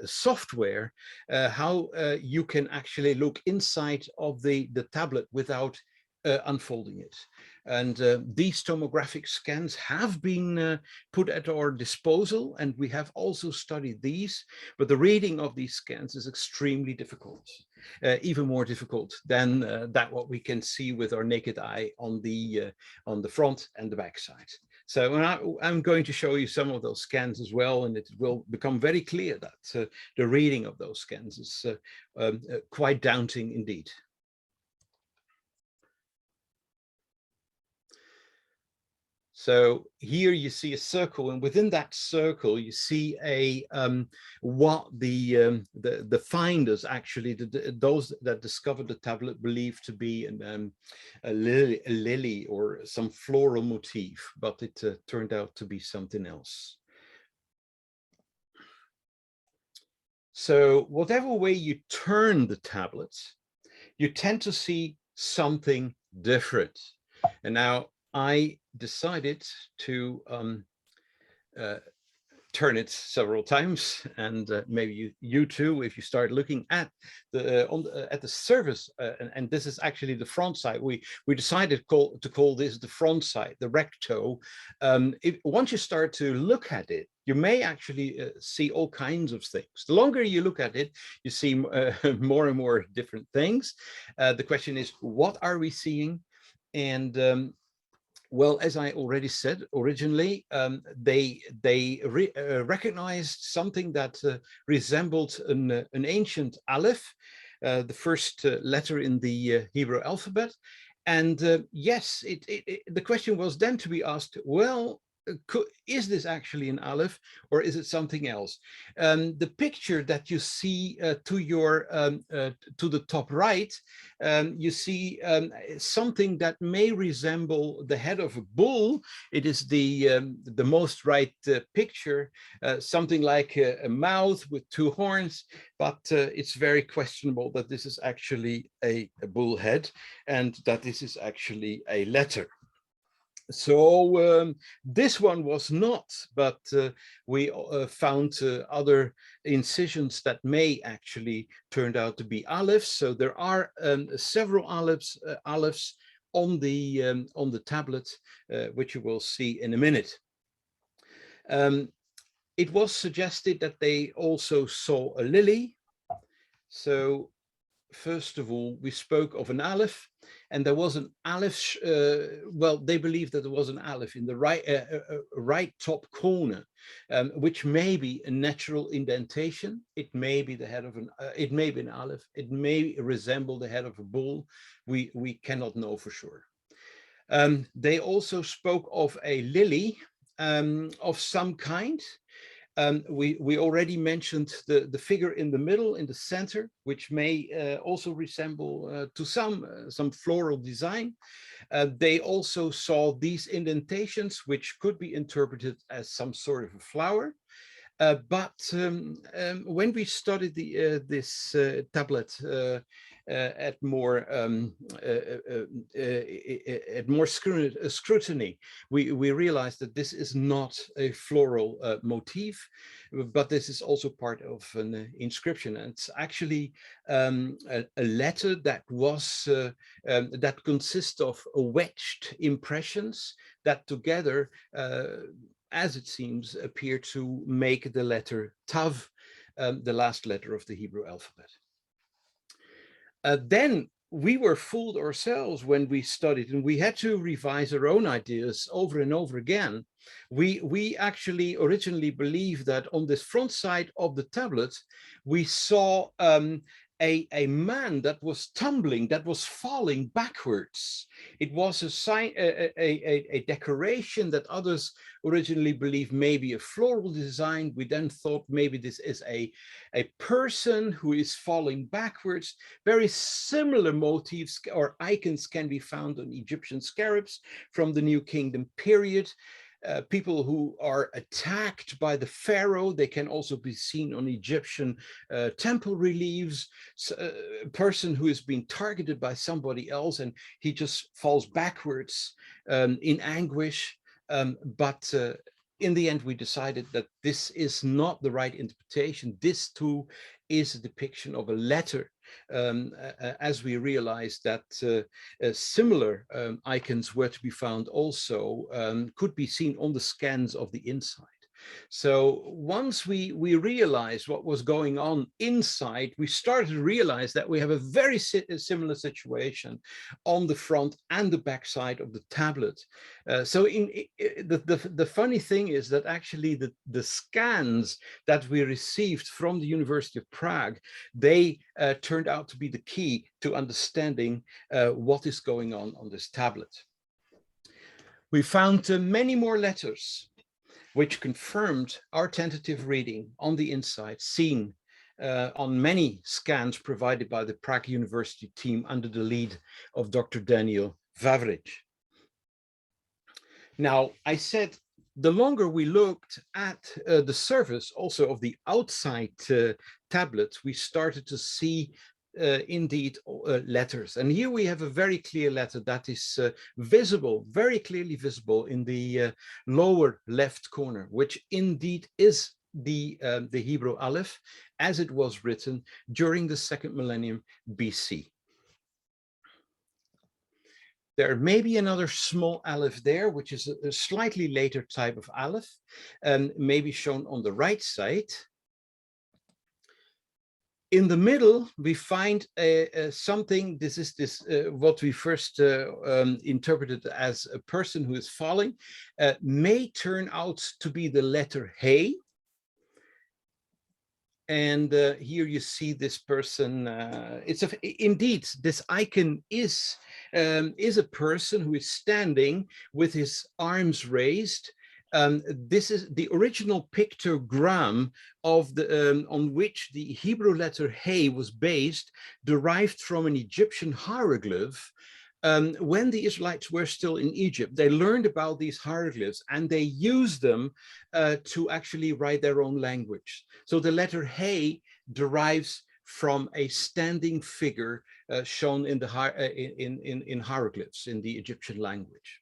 software how you can actually look inside of the tablet without unfolding it. And these tomographic scans have been put at our disposal, and we have also studied these, but the reading of these scans is extremely difficult, even more difficult than that what we can see with our naked eye on the front and the back side. So I'm going to show you some of those scans as well, and it will become very clear that the reading of those scans is quite daunting indeed. So here you see a circle, and within that circle you see what the finders, actually those that discovered the tablet, believed to be a lily or some floral motif, but it turned out to be something else. So whatever way you turn the tablet, you tend to see something different. And now I decided to turn it several times, and maybe you too, if you start looking at the surface, and this is actually the front side. We decided to call this the front side, the recto. Once you start to look at it, you may actually see all kinds of things. The longer you look at it, you see more and more different things. The question is, what are we seeing? And well, as I already said originally, they recognized something that resembled an ancient aleph, the first letter in the Hebrew alphabet, And yes, the question was then to be asked, well, is this actually an aleph, or is it something else? The picture that you see to the top right, you see something that may resemble the head of a bull. It is the most right picture, something like a mouth with two horns, but it's very questionable that this is actually a bull head and that this is actually a letter. So this one was not, but we found other incisions that may actually turned out to be alephs. So there are several alephs on the tablet, which you will see in a minute. It was suggested that they also saw a lily. So first of all, we spoke of an aleph, and there was an aleph. Well, they believed that there was an aleph in the right top corner, which may be a natural indentation. It may be the head of an. It may be an aleph. It may resemble the head of a bull. We cannot know for sure. They also spoke of a lily of some kind. We already mentioned the figure in the middle, in the center, which may also resemble to some floral design. They also saw these indentations, which could be interpreted as some sort of a flower. But when we studied this tablet at more scrutiny, we realized that this is not a floral motif, but this is also part of an inscription. And it's actually a letter that was that consists of wedged impressions that together as it seems, appear to make the letter Tav, the last letter of the Hebrew alphabet. Then we were fooled ourselves when we studied, and we had to revise our own ideas over and over again. We actually originally believed that on this front side of the tablet, we saw a man that was tumbling, that was falling backwards. It was a sign, a decoration that others originally believed maybe a floral design. We then thought maybe this is a person who is falling backwards. Very similar motifs or icons can be found on Egyptian scarabs from the New Kingdom period. People who are attacked by the pharaoh, they can also be seen on Egyptian temple reliefs. A person who is being targeted by somebody else and he just falls backwards in anguish. But in the end, we decided that this is not the right interpretation. This too is a depiction of a letter, as we realized that similar icons were to be found also, could be seen on the scans of the inside. So once we realized what was going on inside, we started to realize that we have a very similar situation on the front and the back side of the tablet. So the funny thing is that actually the scans that we received from the University of Prague, they turned out to be the key to understanding what is going on this tablet. We found many more letters which confirmed our tentative reading on the inside, seen on many scans provided by the Prague University team under the lead of Dr. Daniel Vavric. Now, I said the longer we looked at the surface also of the outside tablets, we started to see indeed letters. And here we have a very clear letter that is visible, very clearly visible in the lower left corner, which indeed is the Hebrew Aleph as it was written during the 2nd millennium BC. There may be another small aleph there, which is a slightly later type of aleph, maybe shown on the right side. In the middle, we find something. This is what we first interpreted as a person who is falling, may turn out to be the letter Hey. And here you see this person. Indeed, this icon is a person who is standing with his arms raised. This is the original pictogram of the on which the Hebrew letter He was based, derived from an Egyptian hieroglyph. When the Israelites were still in Egypt, they learned about these hieroglyphs and they used them to actually write their own language. So the letter He derives from a standing figure shown in the in hieroglyphs in the Egyptian language.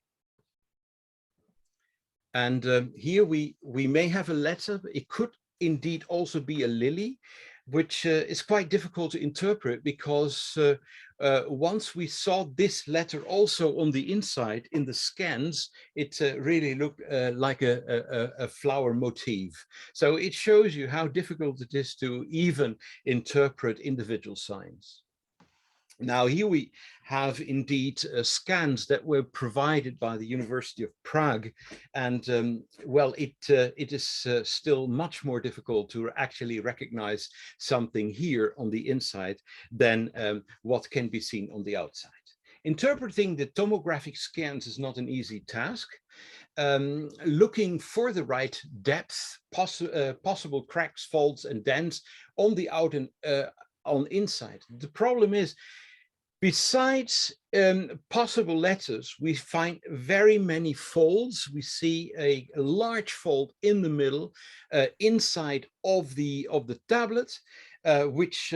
And here we may have a letter. It could indeed also be a lily, which is quite difficult to interpret, because once we saw this letter also on the inside in the scans, it really looked like a flower motif. So it shows you how difficult it is to even interpret individual signs. Now, here we have indeed scans that were provided by the University of Prague, and well, it is still much more difficult to actually recognize something here on the inside than what can be seen on the outside. Interpreting the tomographic scans is not an easy task. Looking for the right depth, possible cracks, folds, and dents on the out and on inside. The problem is, besides possible letters, we find very many folds. We see a large fold in the middle, inside of the tablet, which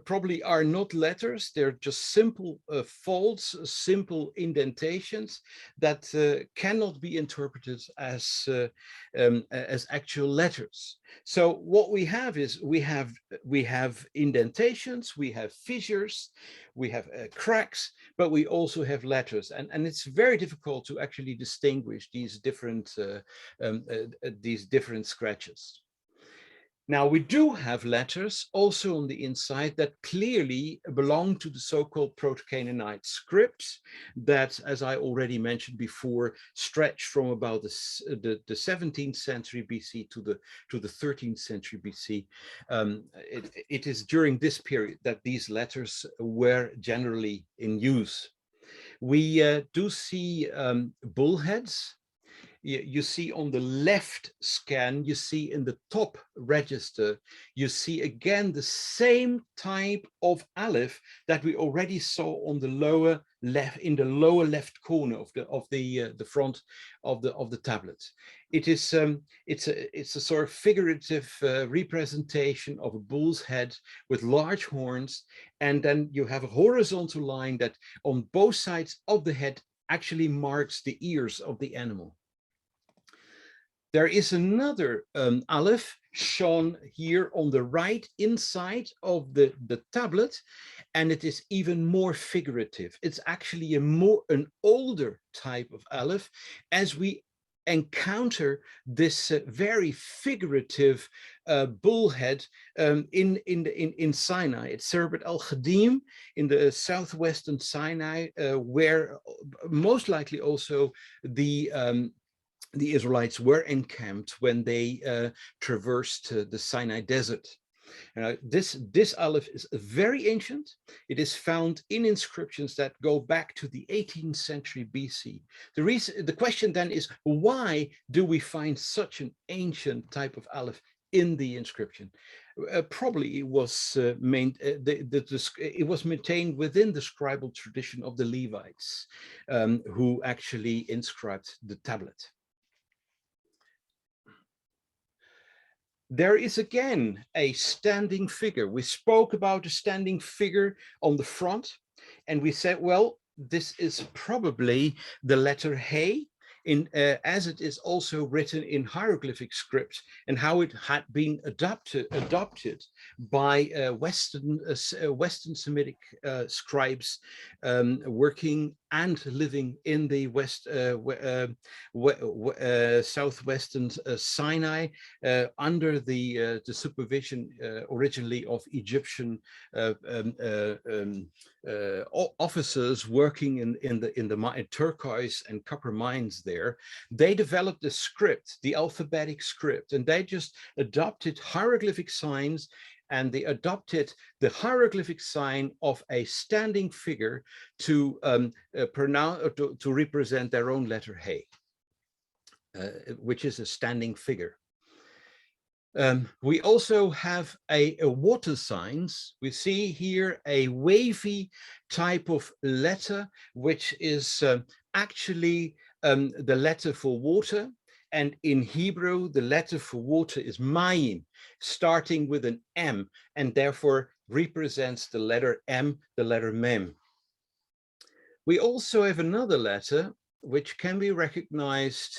probably are not letters. They're just simple folds, simple indentations that cannot be interpreted as actual letters. So what we have is we have indentations, we have fissures, we have cracks, but we also have letters, and it's very difficult to actually distinguish these different scratches. Now, we do have letters also on the inside that clearly belong to the so-called Proto-Canaanite scripts that, as I already mentioned before, stretch from about the 17th century BC to the 13th century BC. It is during this period that these letters were generally in use. We do see bullheads. You see on the left scan, you see in the top register, you see again the same type of aleph that we already saw on the lower left, in the lower left corner of the front of the tablet. It is it's a sort of figurative representation of a bull's head with large horns, and then you have a horizontal line that on both sides of the head actually marks the ears of the animal. There is another aleph shown here on the right inside of the tablet, and it is even more figurative. It's actually an older type of aleph, as we encounter this very figurative bullhead in Sinai. It's Serbet al-Khadim in the southwestern Sinai, where most likely also the Israelites were encamped when they traversed the Sinai desert. This aleph is very ancient. It is found in inscriptions that go back to the 18th century BC. The question then is, why do we find such an ancient type of aleph in the inscription? Probably it was it was maintained within the scribal tradition of the Levites, who actually inscribed the tablet. There is again a standing figure. We spoke about a standing figure on the front, and we said, well, this is probably the letter He, as it is also written in hieroglyphic script, and how it had been adopted by Western Semitic scribes working and living in the southwestern Sinai under the supervision originally of Egyptian officers working in the turquoise and copper mines there. They developed a script, the alphabetic script, and they just adopted hieroglyphic signs, and they adopted the hieroglyphic sign of a standing figure to represent their own letter He, which is a standing figure. We also have a water signs. We see here a wavy type of letter, which is actually the letter for water. And in Hebrew, the letter for water is mayim, starting with an M, and therefore represents the letter M, the letter Mem. We also have another letter, which can be recognized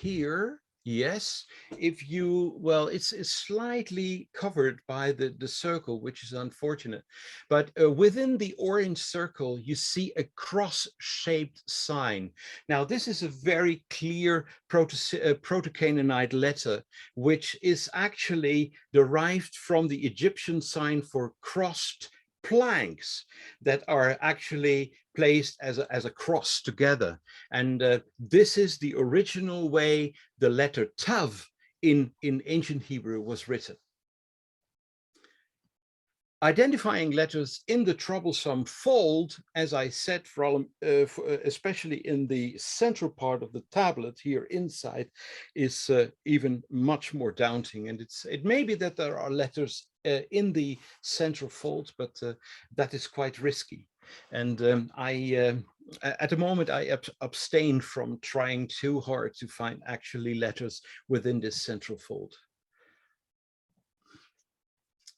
here. Yes, if you, well, it's slightly covered by the circle, which is unfortunate. But within the orange circle, you see a cross-shaped sign. Now, this is a very clear Proto-Canaanite letter, which is actually derived from the Egyptian sign for crossed planks that are actually placed as a cross together. And this is the original way the letter Tav in ancient Hebrew was written. Identifying letters in the troublesome fold, as I said, especially in the central part of the tablet here inside, is even much more daunting. And it may be that there are letters in the central fold, but that is quite risky. And at the moment, I abstain from trying too hard to find actually letters within this central fold.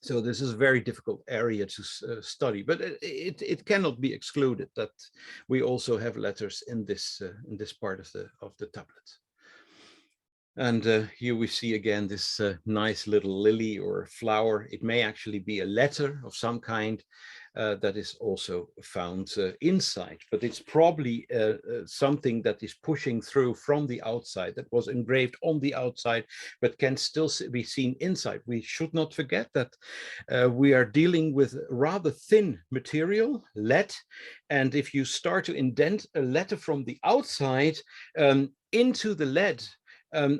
So this is a very difficult area to study, but it cannot be excluded that we also have letters in this part of the tablet. And here we see again this nice little lily or flower. It may actually be a letter of some kind that is also found inside, but it's probably something that is pushing through from the outside, that was engraved on the outside, but can still be seen inside. We should not forget that we are dealing with rather thin material, lead, and if you start to indent a letter from the outside into the lead,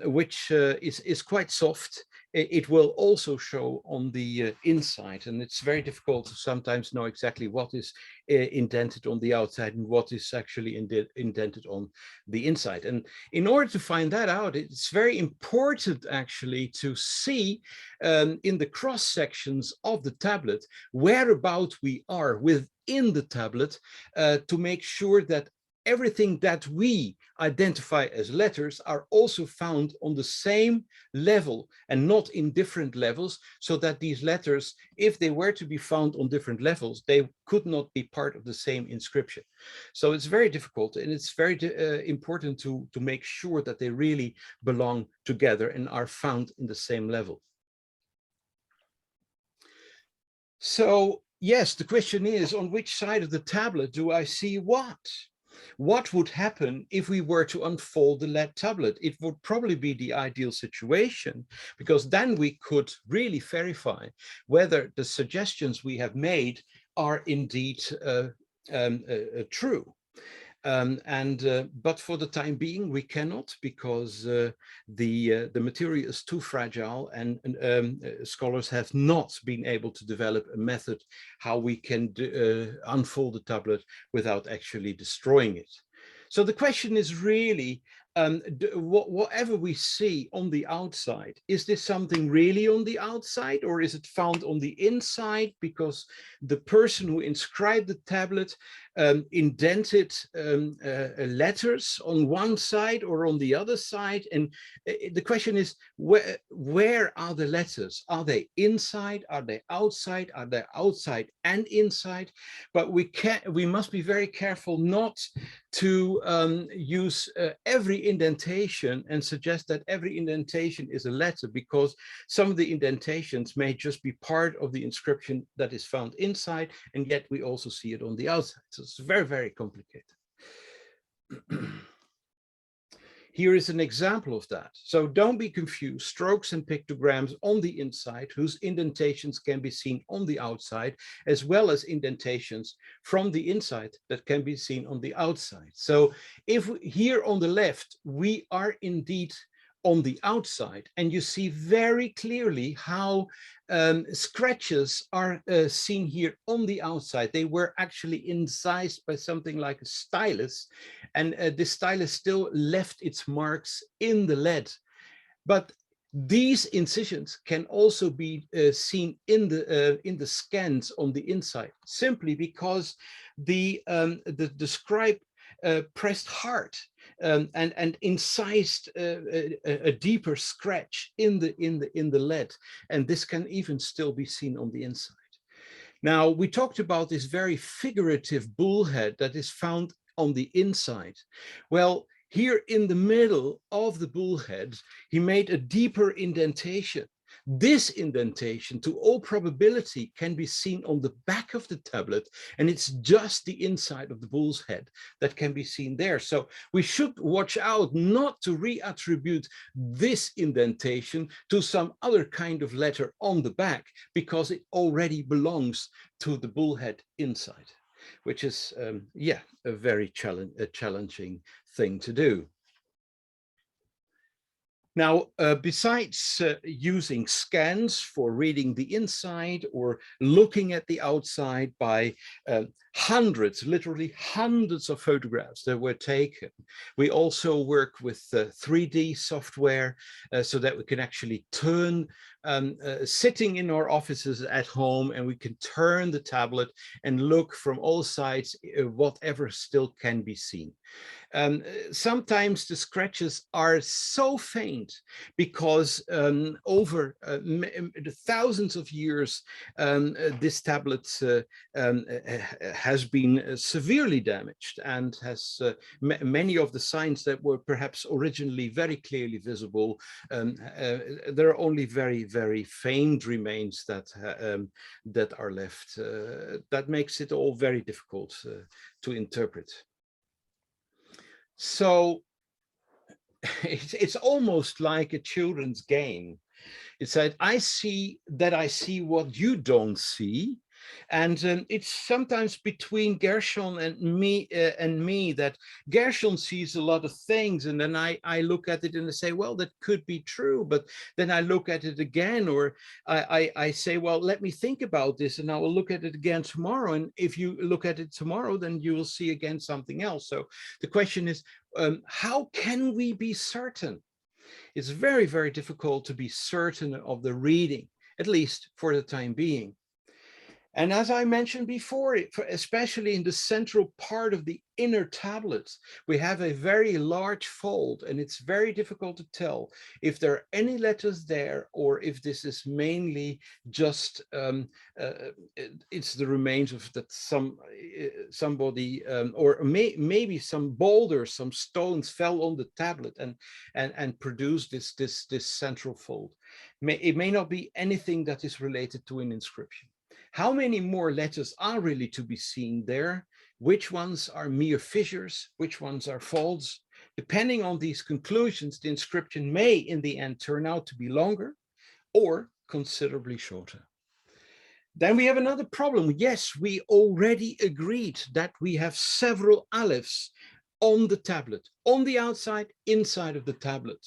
which is quite soft, it will also show on the inside, and it's very difficult to sometimes know exactly what is indented on the outside and what is actually indented on the inside. And in order to find that out, it's very important actually to see in the cross sections of the tablet whereabout we are within the tablet to make sure that everything that we identify as letters are also found on the same level and not in different levels, so that these letters, if they were to be found on different levels, they could not be part of the same inscription. So it's very difficult, and it's very important to make sure that they really belong together and are found in the same level. So yes, the question is, on which side of the tablet do I see what? What would happen if we were to unfold the lead tablet? It would probably be the ideal situation, because then we could really verify whether the suggestions we have made are indeed true. But for the time being, we cannot, because the material is too fragile, and scholars have not been able to develop a method how we can unfold the tablet without actually destroying it. So the question is really, whatever we see on the outside, is this something really on the outside, or is it found on the inside because the person who inscribed the tablet indented letters on one side or on the other side? And the question is, where are the letters? Are they inside? Are they outside? Are they outside and inside? But we must be very careful not to use every indentation and suggest that every indentation is a letter, because some of the indentations may just be part of the inscription that is found inside, and yet we also see it on the outside. It's very, very complicated. Here is an example of that. So don't be confused. Strokes and pictograms on the inside, whose indentations can be seen on the outside, as well as indentations from the inside that can be seen on the outside. So if here on the left, we are indeed on the outside, and you see very clearly how scratches are seen here on the outside. They were actually incised by something like a stylus, and the stylus still left its marks in the lead. But these incisions can also be seen in the scans on the inside, simply because the scribe pressed hard and incised a deeper scratch in the lead, and this can even still be seen on the inside. Now, we talked about this very figurative bullhead that is found on the inside. Well, here in the middle of the bullhead, he made a deeper indentation. This indentation, to all probability, can be seen on the back of the tablet, and it's just the inside of the bull's head that can be seen there. So we should watch out not to reattribute this indentation to some other kind of letter on the back, because it already belongs to the bullhead inside, which is, yeah, a very challenging thing to do. Now, besides using scans for reading the inside or looking at the outside by hundreds, literally hundreds of photographs that were taken, we also work with 3D software so that we can actually turn, sitting in our offices at home, and we can turn the tablet and look from all sides, whatever still can be seen. Sometimes the scratches are so faint because over the thousands of years, this tablet has been severely damaged and has many of the signs that were perhaps originally very clearly visible. There are only very, very faint remains that are left. That makes it all very difficult to interpret. So it's almost like a children's game. It's that I see what you don't see. And it's sometimes between Gershon and me that Gershon sees a lot of things, and then I look at it and I say, well, that could be true, but then I look at it again, or I say, well, let me think about this, and I will look at it again tomorrow. And if you look at it tomorrow, then you will see again something else. So the question is, how can we be certain? It's very, very difficult to be certain of the reading, at least for the time being. And as I mentioned before, especially in the central part of the inner tablets, we have a very large fold, and it's very difficult to tell if there are any letters there or if this is mainly just it's the remains of that somebody or maybe some boulders, some stones fell on the tablet and produced this central fold. It may not be anything that is related to an inscription. How many more letters are really to be seen there? Which ones are mere fissures? Which ones are folds? Depending on these conclusions, the inscription may in the end turn out to be longer or considerably shorter. Then we have another problem. Yes, we already agreed that we have several alephs on the tablet, on the outside, inside of the tablet.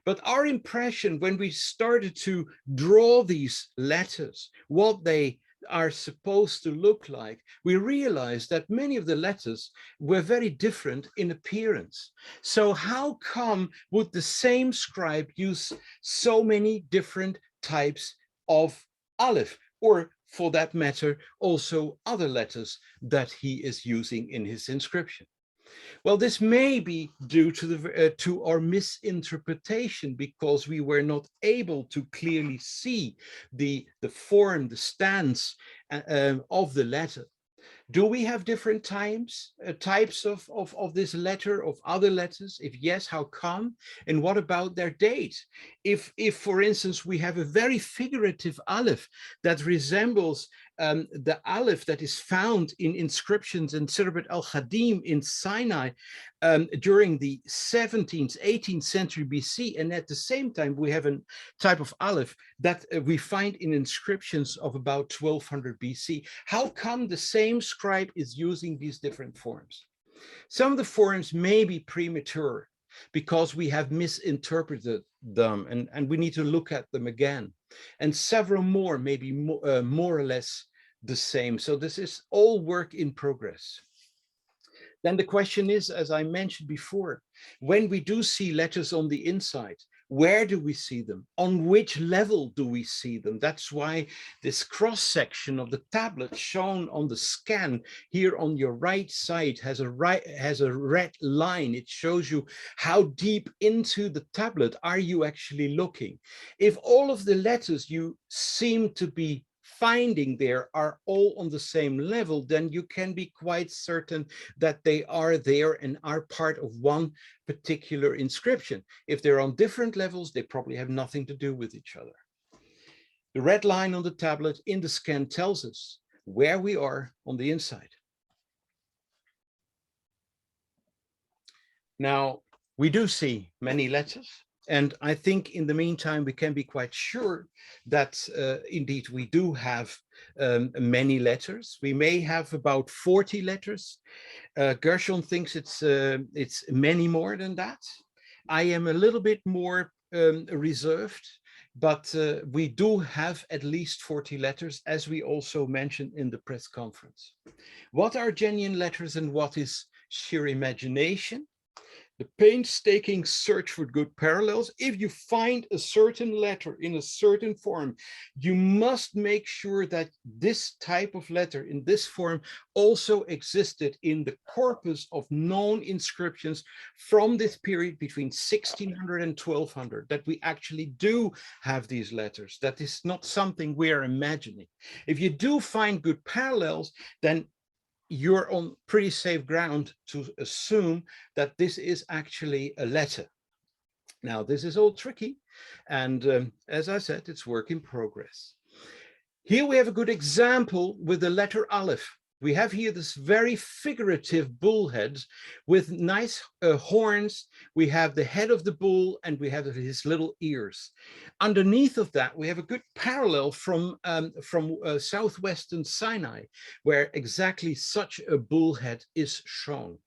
But our impression when we started to draw these letters, what they are supposed to look like, we realized that many of the letters were very different in appearance. So how come would the same scribe use so many different types of aleph, or for that matter, also other letters that he is using in his inscription? Well, this may be due to our misinterpretation, because we were not able to clearly see the form, the stance of the letter. Do we have different types of this letter, of other letters? If yes, how come? And what about their date? If for instance, we have a very figurative aleph that resembles the aleph that is found in inscriptions in Sirbat al-Khadim in Sinai during the 17th, 18th century BC. And at the same time, we have a type of aleph that we find in inscriptions of about 1200 BC. How come the same scribe is using these different forms? Some of the forms may be premature because we have misinterpreted them, and we need to look at them again. And several more may be more or less the same. So this is all work in progress. Then the question is, as I mentioned before, when we do see letters on the inside, where do we see them? On which level do we see them? That's why this cross section of the tablet shown on the scan here on your right side has a red line. It shows you how deep into the tablet are you actually looking. If all of the letters you seem to be finding there are all on the same level, then you can be quite certain that they are there and are part of one particular inscription. If they're on different levels, they probably have nothing to do with each other. The red line on the tablet in the scan tells us where we are on the inside. Now, we do see many letters. And I think in the meantime, we can be quite sure that indeed we do have many letters. We may have about 40 letters. Gershon thinks it's many more than that. I am a little bit more reserved, but we do have at least 40 letters, as we also mentioned in the press conference. What are genuine letters and what is sheer imagination? The painstaking search for good parallels. If you find a certain letter in a certain form, you must make sure that this type of letter in this form also existed in the corpus of known inscriptions from this period between 1600 and 1200, that we actually do have these letters. That is not something we are imagining. If you do find good parallels, then you're on pretty safe ground to assume that this is actually a letter. Now, this is all tricky, and as I said, it's work in progress. Here we have a good example with the letter Aleph. We have here this very figurative bull head with nice horns. We have the head of the bull and we have his little ears. Underneath of that, we have a good parallel from southwestern Sinai, where exactly such a bull head is shown.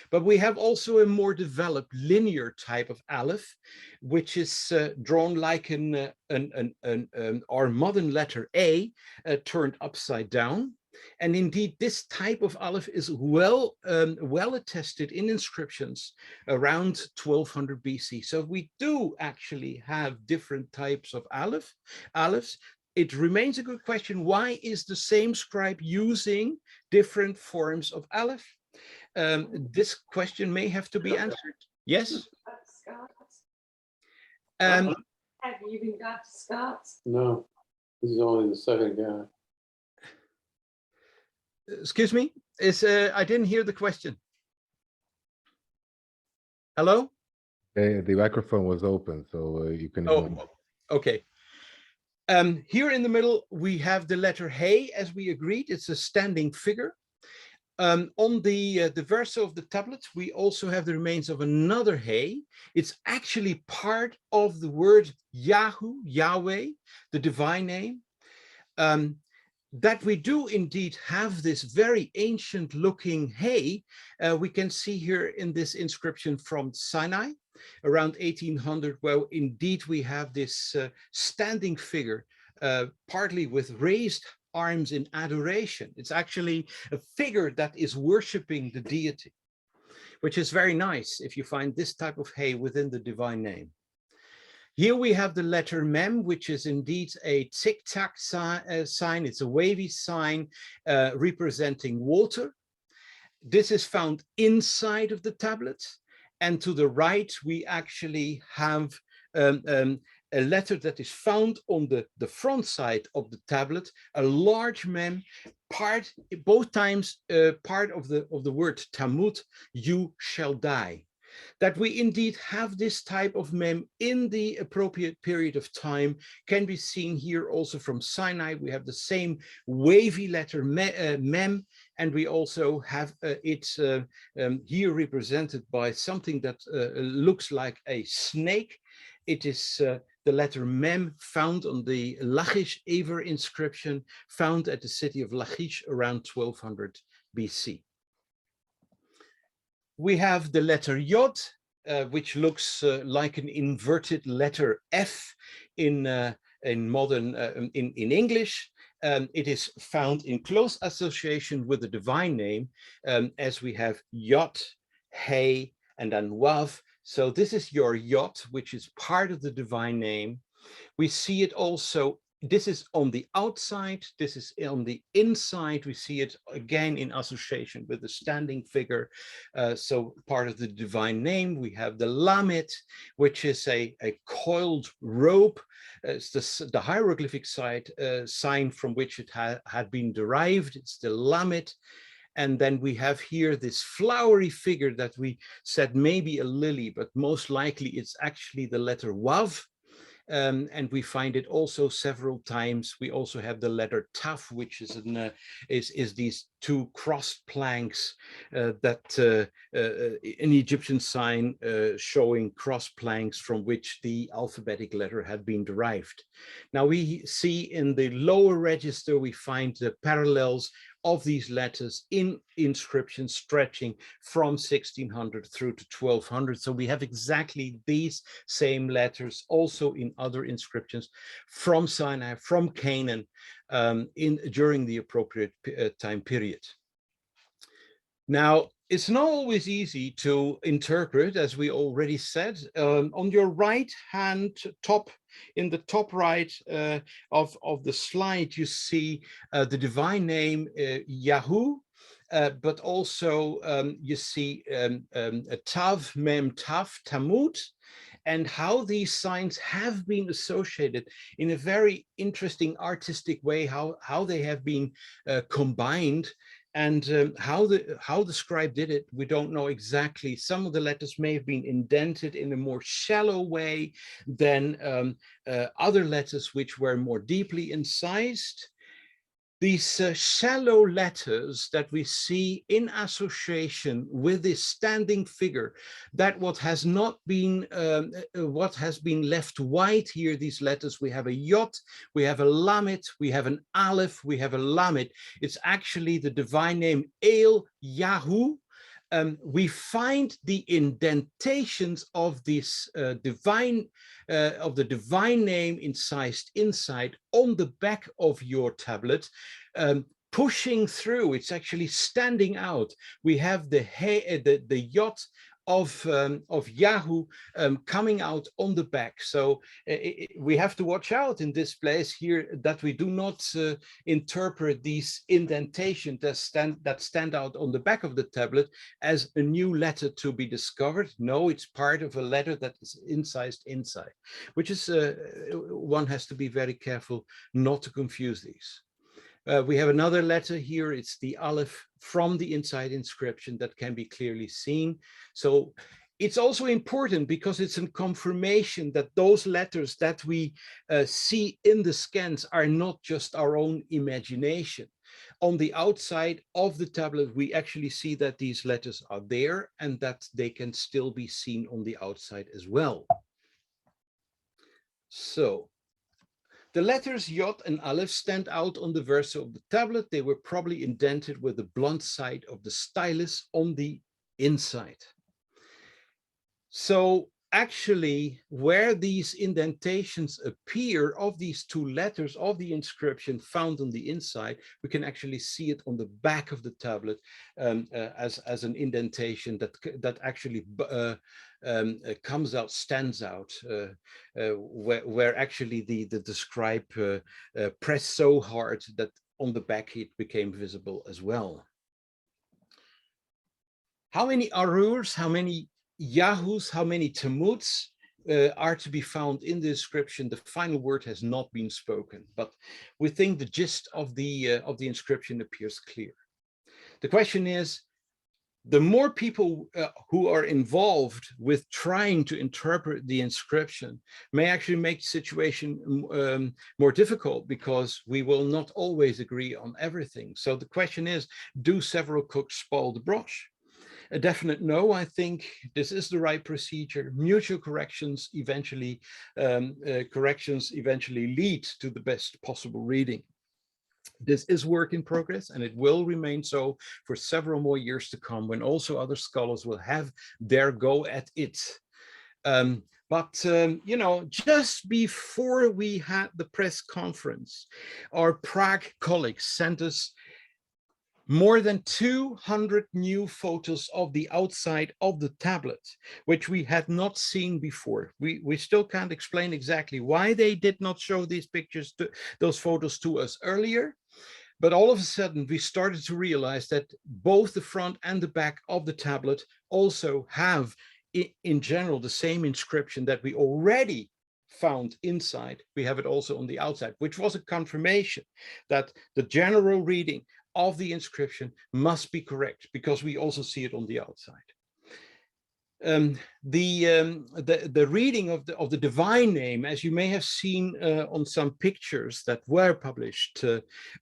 But we have also a more developed linear type of aleph, which is drawn like our modern letter A turned upside down. And indeed, this type of aleph is well attested in inscriptions around 1200 BC. So we do actually have different types of alephs. It remains a good question, why is the same scribe using different forms of aleph? This question may have to be answered. Yes? Have you even got to Scott's? No, this is only the second guy. Excuse me, I didn't hear the question. Hello? The microphone was open, so you can. Oh, okay. Here in the middle, we have the letter Hey, as we agreed. It's a standing figure. On the verso of the tablet, we also have the remains of another Hey. It's actually part of the word Yahu, Yahweh, the divine name. That we do indeed have this very ancient looking Hey, we can see here in this inscription from Sinai around 1800, where indeed we have this standing figure, partly with raised arms in adoration. It's actually a figure that is worshiping the deity, which is very nice if you find this type of Hey within the divine name. Here we have the letter Mem, which is indeed a tic-tac sign. It's a wavy sign representing water. This is found inside of the tablet. And to the right, we actually have a letter that is found on the front side of the tablet, a large Mem, both times part of the word Tamut, you shall die. That we indeed have this type of mem in the appropriate period of time can be seen here also from Sinai. We have the same wavy letter mem, and we also have it here represented by something that looks like a snake. It is the letter mem found on the Lachish Eber inscription found at the city of Lachish around 1200 BC. We have the letter Yod, which looks like an inverted letter F in modern in English. It is found in close association with the divine name, as we have Yod, He, and then Wav. So this is your Yod, which is part of the divine name. We see it also. This is on the outside, this is on the inside. We see it again in association with the standing figure. So part of the divine name, we have the Lamed, which is a coiled rope. It's the hieroglyphic sign from which it had been derived. It's the Lamed. And then we have here this flowery figure that we said maybe a lily, but most likely it's actually the letter Wav. And we find it also several times. We also have the letter Taf, which is these two crossed planks that an Egyptian sign showing cross planks from which the alphabetic letter had been derived. Now we see in the lower register, we find the parallels of these letters in inscriptions stretching from 1600 through to 1200. So we have exactly these same letters also in other inscriptions from Sinai, from Canaan, during the appropriate time period. Now, it's not always easy to interpret, as we already said. On your right hand top, in the top right of the slide, you see the divine name Yahu, but also you see Tav, Mem, Tav, Tamut, and how these signs have been associated in a very interesting artistic way, how they have been combined. And how the scribe did it, we don't know exactly. Some of the letters may have been indented in a more shallow way than other letters which were more deeply incised. These shallow letters that we see in association with this standing figure, that what has been left white here, these letters, we have a Yod, we have a Lamed, we have an Aleph, we have a Lamed. It's actually the divine name El Yahu. We find the indentations of this divine name incised inside on the back of your tablet, pushing through. It's actually standing out. We have the Yod of Yahoo coming out on the back. So we have to watch out in this place here that we do not interpret these indentations that stand out on the back of the tablet as a new letter to be discovered. No, it's part of a letter that is incised inside, which is one has to be very careful not to confuse these. We have another letter here. It's the Aleph from the inside inscription that can be clearly seen. So it's also important because it's a confirmation that those letters that we see in the scans are not just our own imagination. On the outside of the tablet, we actually see that these letters are there and that they can still be seen on the outside as well. So the letters Yod and Aleph stand out on the verso of the tablet. They were probably indented with the blunt side of the stylus on the inside. So actually, where these indentations appear of these two letters of the inscription found on the inside, we can actually see it on the back of the tablet as an indentation that actually comes out, stands out, where actually the scribe pressed so hard that on the back it became visible as well. How many Arurs, how many Yahus, how many Tamuts are to be found in the inscription? The final word has not been spoken, but we think the gist of the inscription appears clear. The question is, the more people who are involved with trying to interpret the inscription may actually make the situation more difficult, because we will not always agree on everything. So the question is, do several cooks spoil the broth? A definite no. I think this is the right procedure. Mutual corrections eventually lead to the best possible reading. This is work in progress, and it will remain so for several more years to come, when also other scholars will have their go at it. You know, just before we had the press conference, our Prague colleagues sent us more than 200 new photos of the outside of the tablet, which we had not seen before. We still can't explain exactly why they did not show these pictures, those photos to us earlier. But all of a sudden, we started to realize that both the front and the back of the tablet also have, in general, the same inscription that we already found inside. We have it also on the outside, which was a confirmation that the general reading of the inscription must be correct, because we also see it on the outside. The reading of the divine name, as you may have seen on some pictures that were published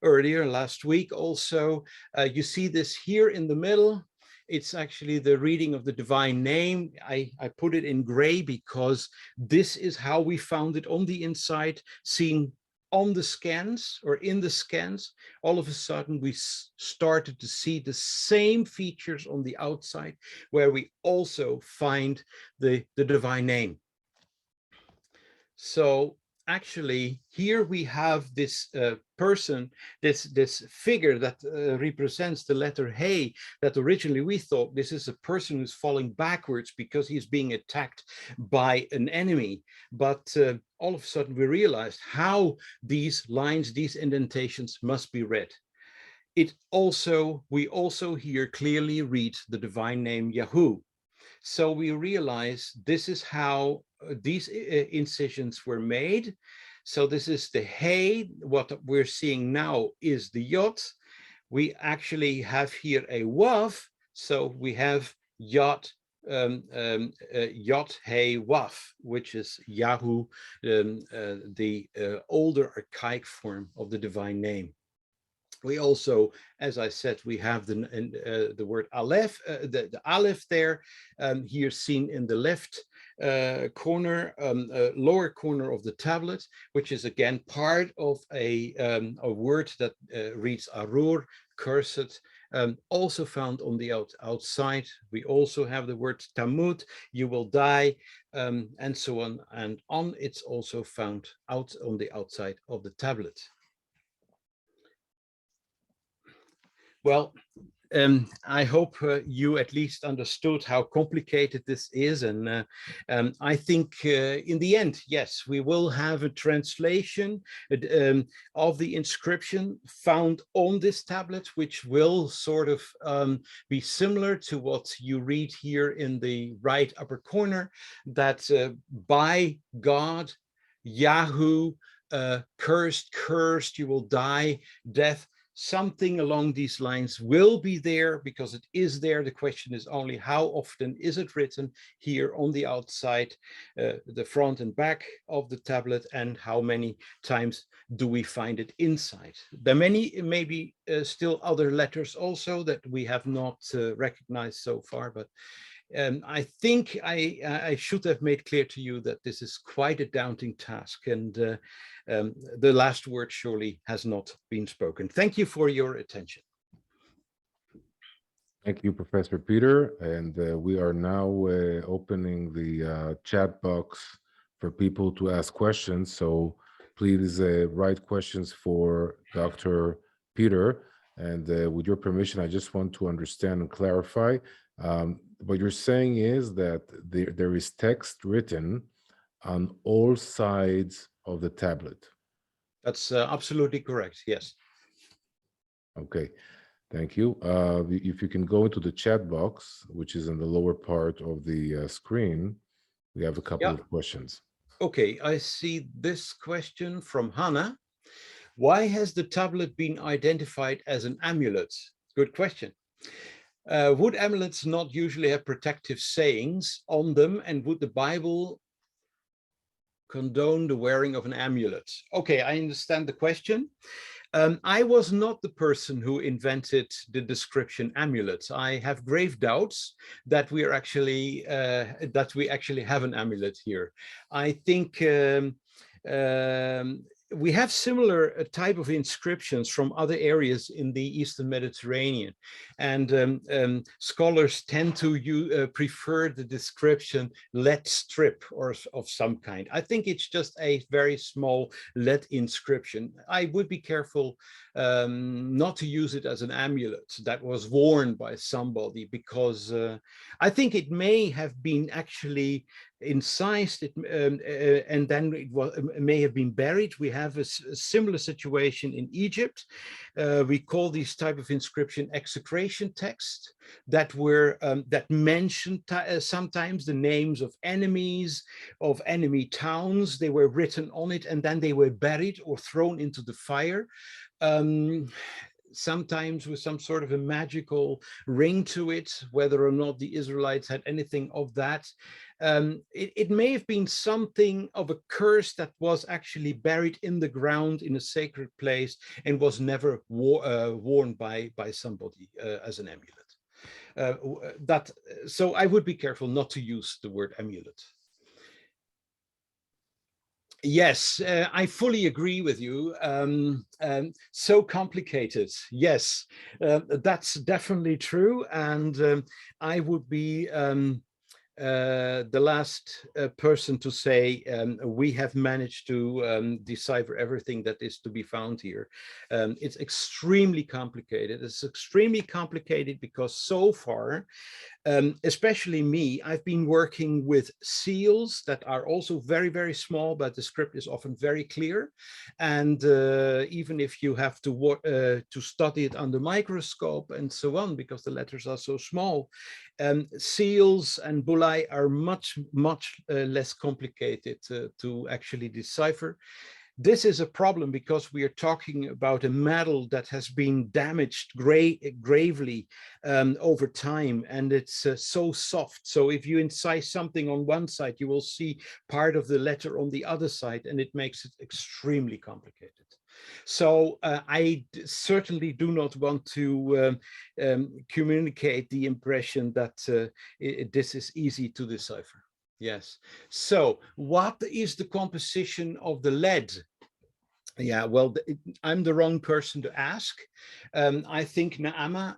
earlier last week also, you see this here in the middle. It's actually the reading of the divine name. I put it in gray because this is how we found it on the inside, seen on the scans or in the scans. All of a sudden we started to see the same features on the outside, where we also find the divine name. So actually here we have this person, this figure that represents the letter He, that originally we thought this is a person who's falling backwards because he's being attacked by an enemy. But all of a sudden we realized how these lines, these indentations must be read. We also here clearly read the divine name Yahoo. So we realize this is how these incisions were made. So this is the He. What we're seeing now is the Yod. We actually have here a Wav. So we have Yod, Yod, He, Wav, which is Yahoo, the older archaic form of the divine name. We also, as I said, we have the word Aleph, the Aleph there, here seen in the left corner, lower corner of the tablet, which is again part of a word that reads Arur, cursed, also found on the outside. We also have the word Tamut, you will die, and so on and on. It's also found out on the outside of the tablet. Well, I hope you at least understood how complicated this is. And I think in the end, yes, we will have a translation of the inscription found on this tablet, which will sort of be similar to what you read here in the right upper corner, that by God, Yahoo, cursed, you will die, death. Something along these lines will be there, because it is there. The question is only how often is it written here on the outside, the front and back of the tablet, and how many times do we find it inside. There are maybe still other letters also that we have not recognized so far, but I think I should have made clear to you that this is quite a daunting task, and the last word surely has not been spoken. Thank you for your attention. Thank you, Professor Pieter. And we are now opening the chat box for people to ask questions. So please write questions for Dr. Pieter. And with your permission, I just want to understand and clarify. What you're saying is that there is text written on all sides of the tablet. That's absolutely correct, yes. Okay, thank you. If you can go into the chat box, which is in the lower part of the screen, we have a couple of questions. Okay, I see this question from Hannah. Why has the tablet been identified as an amulet? Good question. Would amulets not usually have protective sayings on them, and would the Bible condone the wearing of an amulet? Okay, I understand the question. I was not the person who invented the description amulet. I have grave doubts that we actually have an amulet here. I think we have similar type of inscriptions from other areas in the Eastern Mediterranean, and scholars tend to prefer the description lead strip or of some kind. I think it's just a very small lead inscription. I would be careful not to use it as an amulet that was worn by somebody, because I think it may have been actually incised, and then it may have been buried. We have a similar situation in Egypt. We call these type of inscription execration text, that were that mentioned sometimes the names of enemies, of enemy towns. They were written on it, and then they were buried or thrown into the fire. Sometimes with some sort of a magical ring to it. Whether or not the Israelites had anything of that, it may have been something of a curse that was actually buried in the ground in a sacred place and was never worn by somebody as an amulet. So I would be careful not to use the word amulet. Yes, I fully agree with you. So complicated. Yes, that's definitely true. And I would be the last person to say we have managed to decipher everything that is to be found here. It's extremely complicated. It's extremely complicated because so far, especially me, I've been working with seals that are also very, very small, but the script is often very clear. And even if you have to study it under microscope and so on, because the letters are so small, seals and bullae are much less complicated to actually decipher. This is a problem because we are talking about a metal that has been damaged gravely over time, and it's so soft. So if you incise something on one side, you will see part of the letter on the other side, and it makes it extremely complicated. So I certainly do not want to communicate the impression that this is easy to decipher. Yes. So what is the composition of the lead? Yeah, well, I'm the wrong person to ask. I think Naama,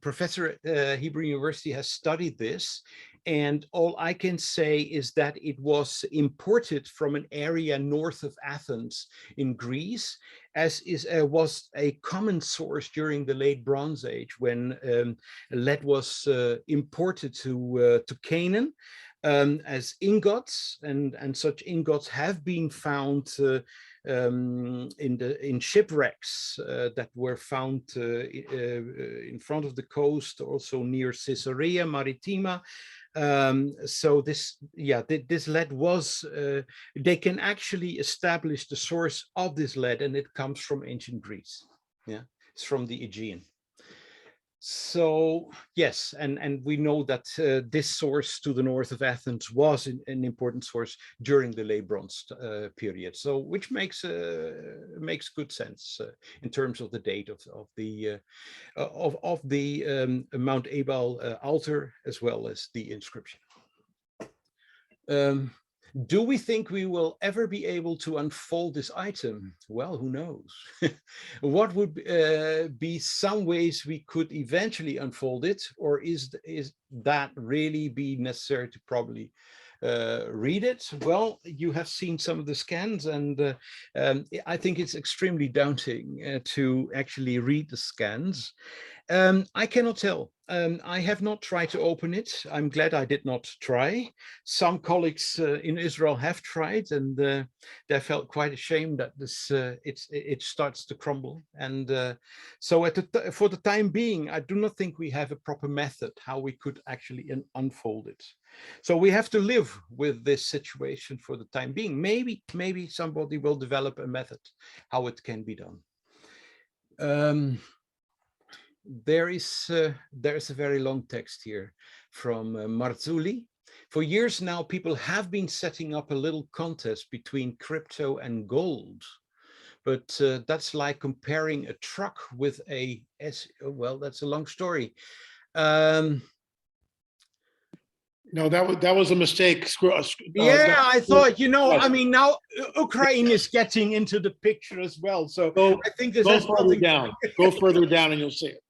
professor at Hebrew University, has studied this. And all I can say is that it was imported from an area north of Athens in Greece, as was a common source during the late Bronze Age, when lead was imported to Canaan. As ingots, and such ingots have been found in shipwrecks that were found in front of the coast, also near Caesarea Maritima. So this lead was, they can actually establish the source of this lead, and it comes from ancient Greece. Yeah, it's from the Aegean. So yes, and we know that this source to the north of Athens was an important source during the late Bronze period. So which makes good sense in terms of the date of the Mount Ebal altar, as well as the inscription. Do we think we will ever be able to unfold this item? Well, who knows? What would be some ways we could eventually unfold it, or is that really be necessary to probably read it? Well, you have seen some of the scans, and I think it's extremely daunting to actually read the scans. I cannot tell. I have not tried to open it. I'm glad I did not try. Some colleagues in Israel have tried, and they felt quite ashamed that this it starts to crumble. And so for the time being, I do not think we have a proper method how we could actually unfold it. So we have to live with this situation for the time being. Maybe somebody will develop a method how it can be done. there is a very long text here from Marzulli. For years now, people have been setting up a little contest between crypto and gold. But that's like comparing a truck with a well, that's a long story. No, that was a mistake. Yeah, I thought, yes. I mean, now Ukraine is getting into the picture as well. So I think this Go has further nothing. down. Go further down and you'll see it.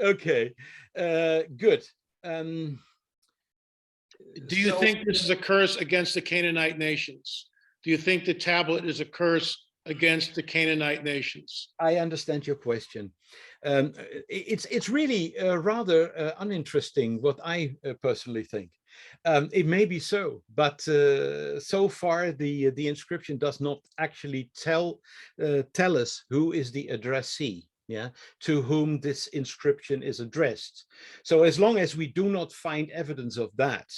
Okay, good. Do you think this is a curse against the Canaanite nations? Do you think the tablet is a curse against the Canaanite nations? I understand your question. It's really rather uninteresting what I personally think. It may be so, but so far the inscription does not actually tell us who is the addressee, to whom this inscription is addressed. So as long as we do not find evidence of that,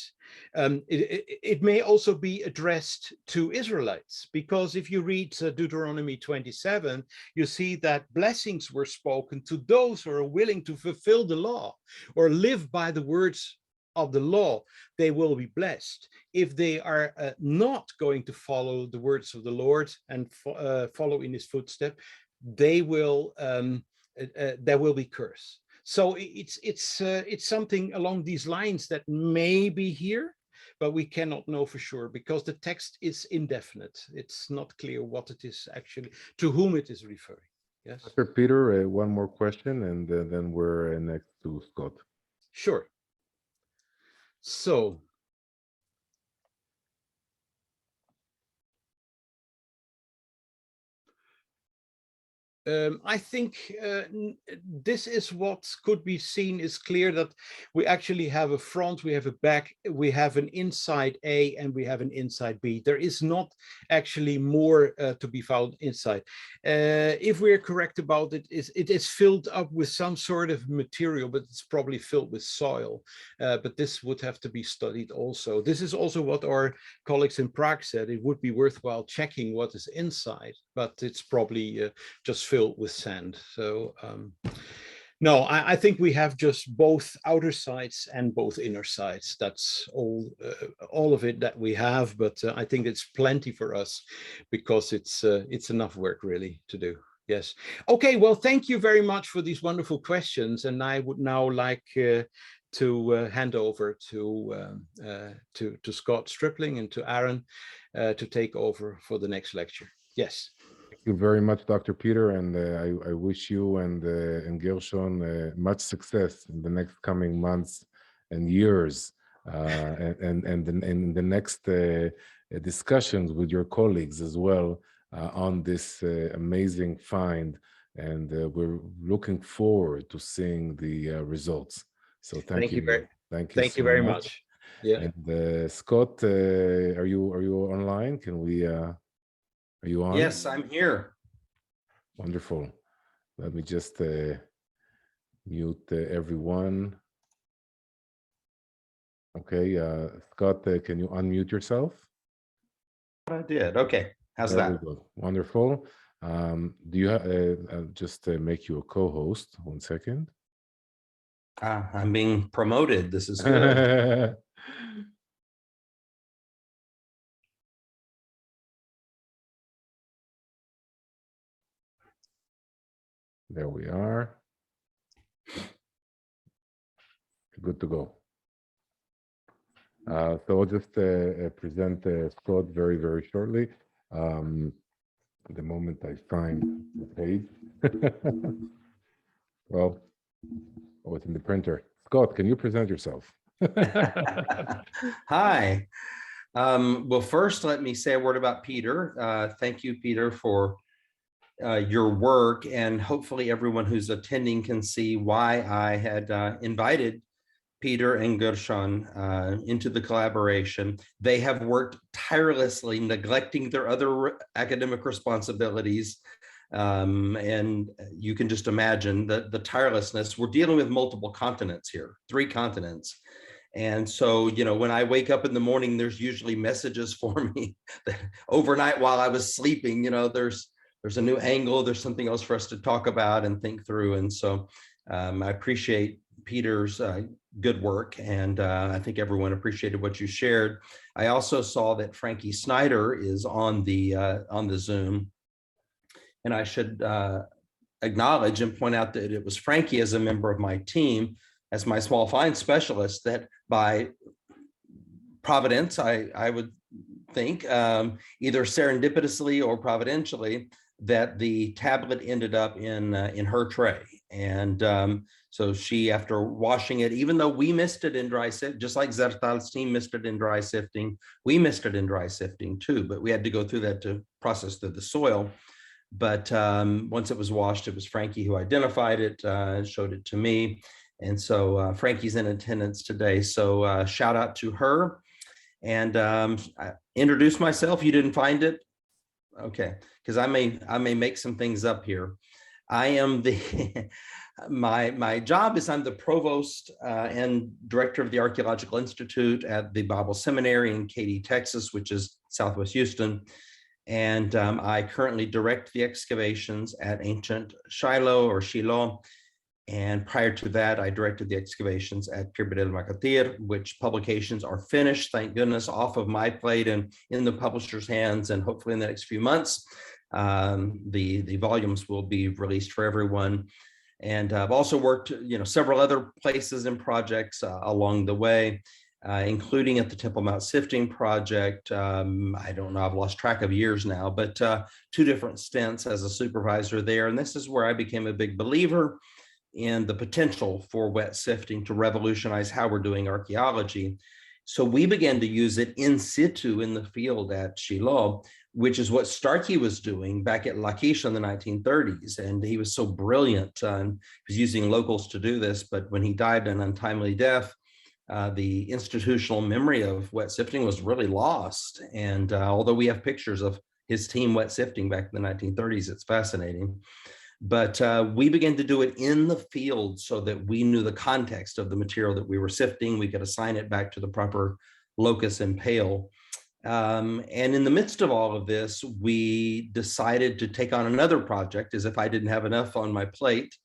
it may also be addressed to Israelites, because if you read Deuteronomy 27, you see that blessings were spoken to those who are willing to fulfill the law or live by the words of the law. They will be blessed. If they are not going to follow the words of the Lord and follow in his footstep, they will there will be curse. So it's something along these lines that may be here, but we cannot know for sure because the text is indefinite. It's not clear what it is actually, to whom it is referring. Yes. Dr. Peter, one more question, and then we're next to Scott. Sure. So, I think this is what could be seen is clear, that we actually have a front, we have a back, we have an inside A, and we have an inside B. There is not actually more to be found inside. If we're correct about it, it is filled up with some sort of material, but it's probably filled with soil. But this would have to be studied also. This is also what our colleagues in Prague said. It would be worthwhile checking what is inside, but it's probably just filled with sand. So no, I think we have just both outer sides and both inner sides. That's all of it that we have, but I think it's plenty for us because it's enough work really to do. Yes. Okay, well, thank you very much for these wonderful questions, and I would now like to hand over to Scott Stripling and to Aaron to take over for the next lecture. Yes. Thank you very much, Dr. Peter, and I wish you and Gershon much success in the next coming months and years, and in the next discussions with your colleagues as well on this amazing find, and we're looking forward to seeing the results. So thank you so very much. Yeah. And Scott, are you online? Can we? Are you on? Yes, I'm here. Wonderful. Let me just mute everyone. Okay, Scott, can you unmute yourself? I did. Okay, how's that? Wonderful. Do you just make you a co-host? 1 second. I'm being promoted. This is good. There we are. Good to go. So I'll just present Scott very, very shortly. The moment I find the page. Well, oh, it's in the printer. Scott, can you present yourself? Hi. Well, first, let me say a word about Peter. Thank you, Peter, for your work, and hopefully everyone who's attending can see why I had invited Pieter and Gershon into the collaboration. They have worked tirelessly, neglecting their other academic responsibilities, and you can just imagine the tirelessness. We're dealing with multiple continents here, 3 continents. And so, when I wake up in the morning, there's usually messages for me that overnight while I was sleeping, there's a new angle, there's something else for us to talk about and think through. And so I appreciate Peter's good work, and I think everyone appreciated what you shared. I also saw that Frankie Snyder is on the Zoom, and I should acknowledge and point out that it was Frankie, as a member of my team, as my small fine specialist, that by providence, I would think, either serendipitously or providentially, that the tablet ended up in her tray. And so she, after washing it, even though we missed it in dry sifting, just like Zertal's team missed it in dry sifting, we missed it in dry sifting too, but we had to go through that to process through the soil. But once it was washed, it was Frankie who identified it and showed it to me. And so Frankie's in attendance today. So shout out to her. And I introduce myself. You didn't find it? Okay, because I may make some things up here. I am the my job is I'm the provost and director of the Archaeological Institute at the Bible Seminary in Katy, Texas, which is Southwest Houston. And I currently direct the excavations at ancient Shiloh or Shiloh. And prior to that, I directed the excavations at Pirbet el Makatir, which publications are finished, thank goodness, off of my plate and in the publisher's hands. And hopefully in the next few months, the volumes will be released for everyone. And I've also worked, several other places and projects along the way, including at the Temple Mount Sifting Project. I don't know, I've lost track of years now, but 2 different stints as a supervisor there. And this is where I became a big believer in the potential for wet sifting to revolutionize how we're doing archaeology. So we began to use it in situ in the field at Shiloh, which is what Starkey was doing back at Lachish in the 1930s. And he was so brilliant. He was using locals to do this, but when he died an untimely death, the institutional memory of wet sifting was really lost. And although we have pictures of his team wet sifting back in the 1930s, it's fascinating. But we began to do it in the field so that we knew the context of the material that we were sifting. We could assign it back to the proper locus and pale. And in the midst of all of this, we decided to take on another project, as if I didn't have enough on my plate,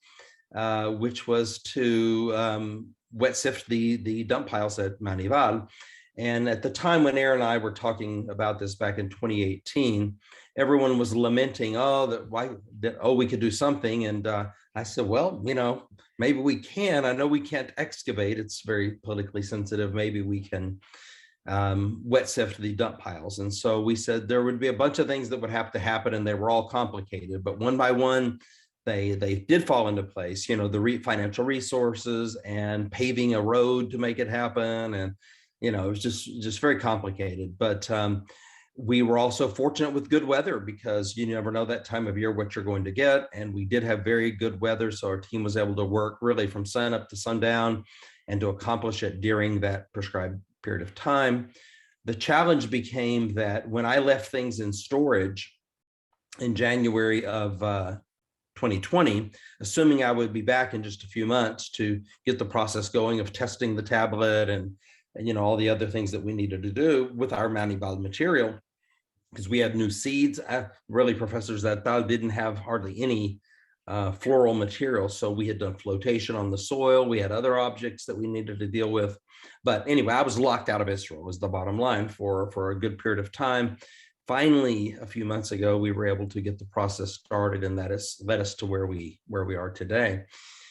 which was to wet sift the dump piles at Manival. And at the time when Aaron and I were talking about this back in 2018, everyone was lamenting, we could do something. And I said, well, maybe we can. I know we can't excavate. It's very politically sensitive. Maybe we can wet sift the dump piles. And so we said there would be a bunch of things that would have to happen, and they were all complicated. But one by one, they did fall into place. The financial resources and paving a road to make it happen, and it was just very complicated. But we were also fortunate with good weather, because you never know that time of year what you're going to get. And we did have very good weather. So our team was able to work really from sun up to sundown and to accomplish it during that prescribed period of time. The challenge became that when I left things in storage in January of 2020, assuming I would be back in just a few months to get the process going of testing the tablet and all the other things that we needed to do with our Manival material, because we had new seeds. Really, Professor Zertal didn't have hardly any floral material. So we had done flotation on the soil. We had other objects that we needed to deal with. But anyway, I was locked out of Israel, was the bottom line, for a good period of time. Finally, a few months ago, we were able to get the process started, and that has led us to where we are today.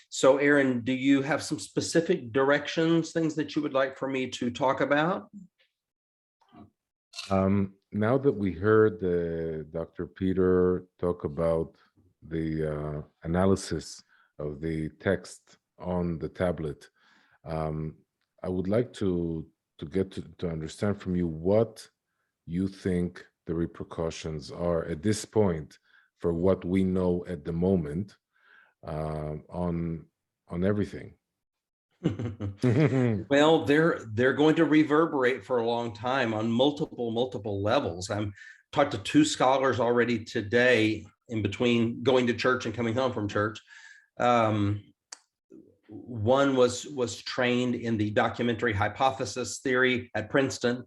So Aaron, do you have some specific directions, things that you would like for me to talk about? Now that we heard Dr. Pieter talk about the analysis of the text on the tablet, I would like to get to understand from you what you think the repercussions are at this point for what we know at the moment on everything. Well, they're going to reverberate for a long time on multiple levels. I'm talked to 2 scholars already today in between going to church and coming home from church. One was trained in the documentary hypothesis theory at Princeton,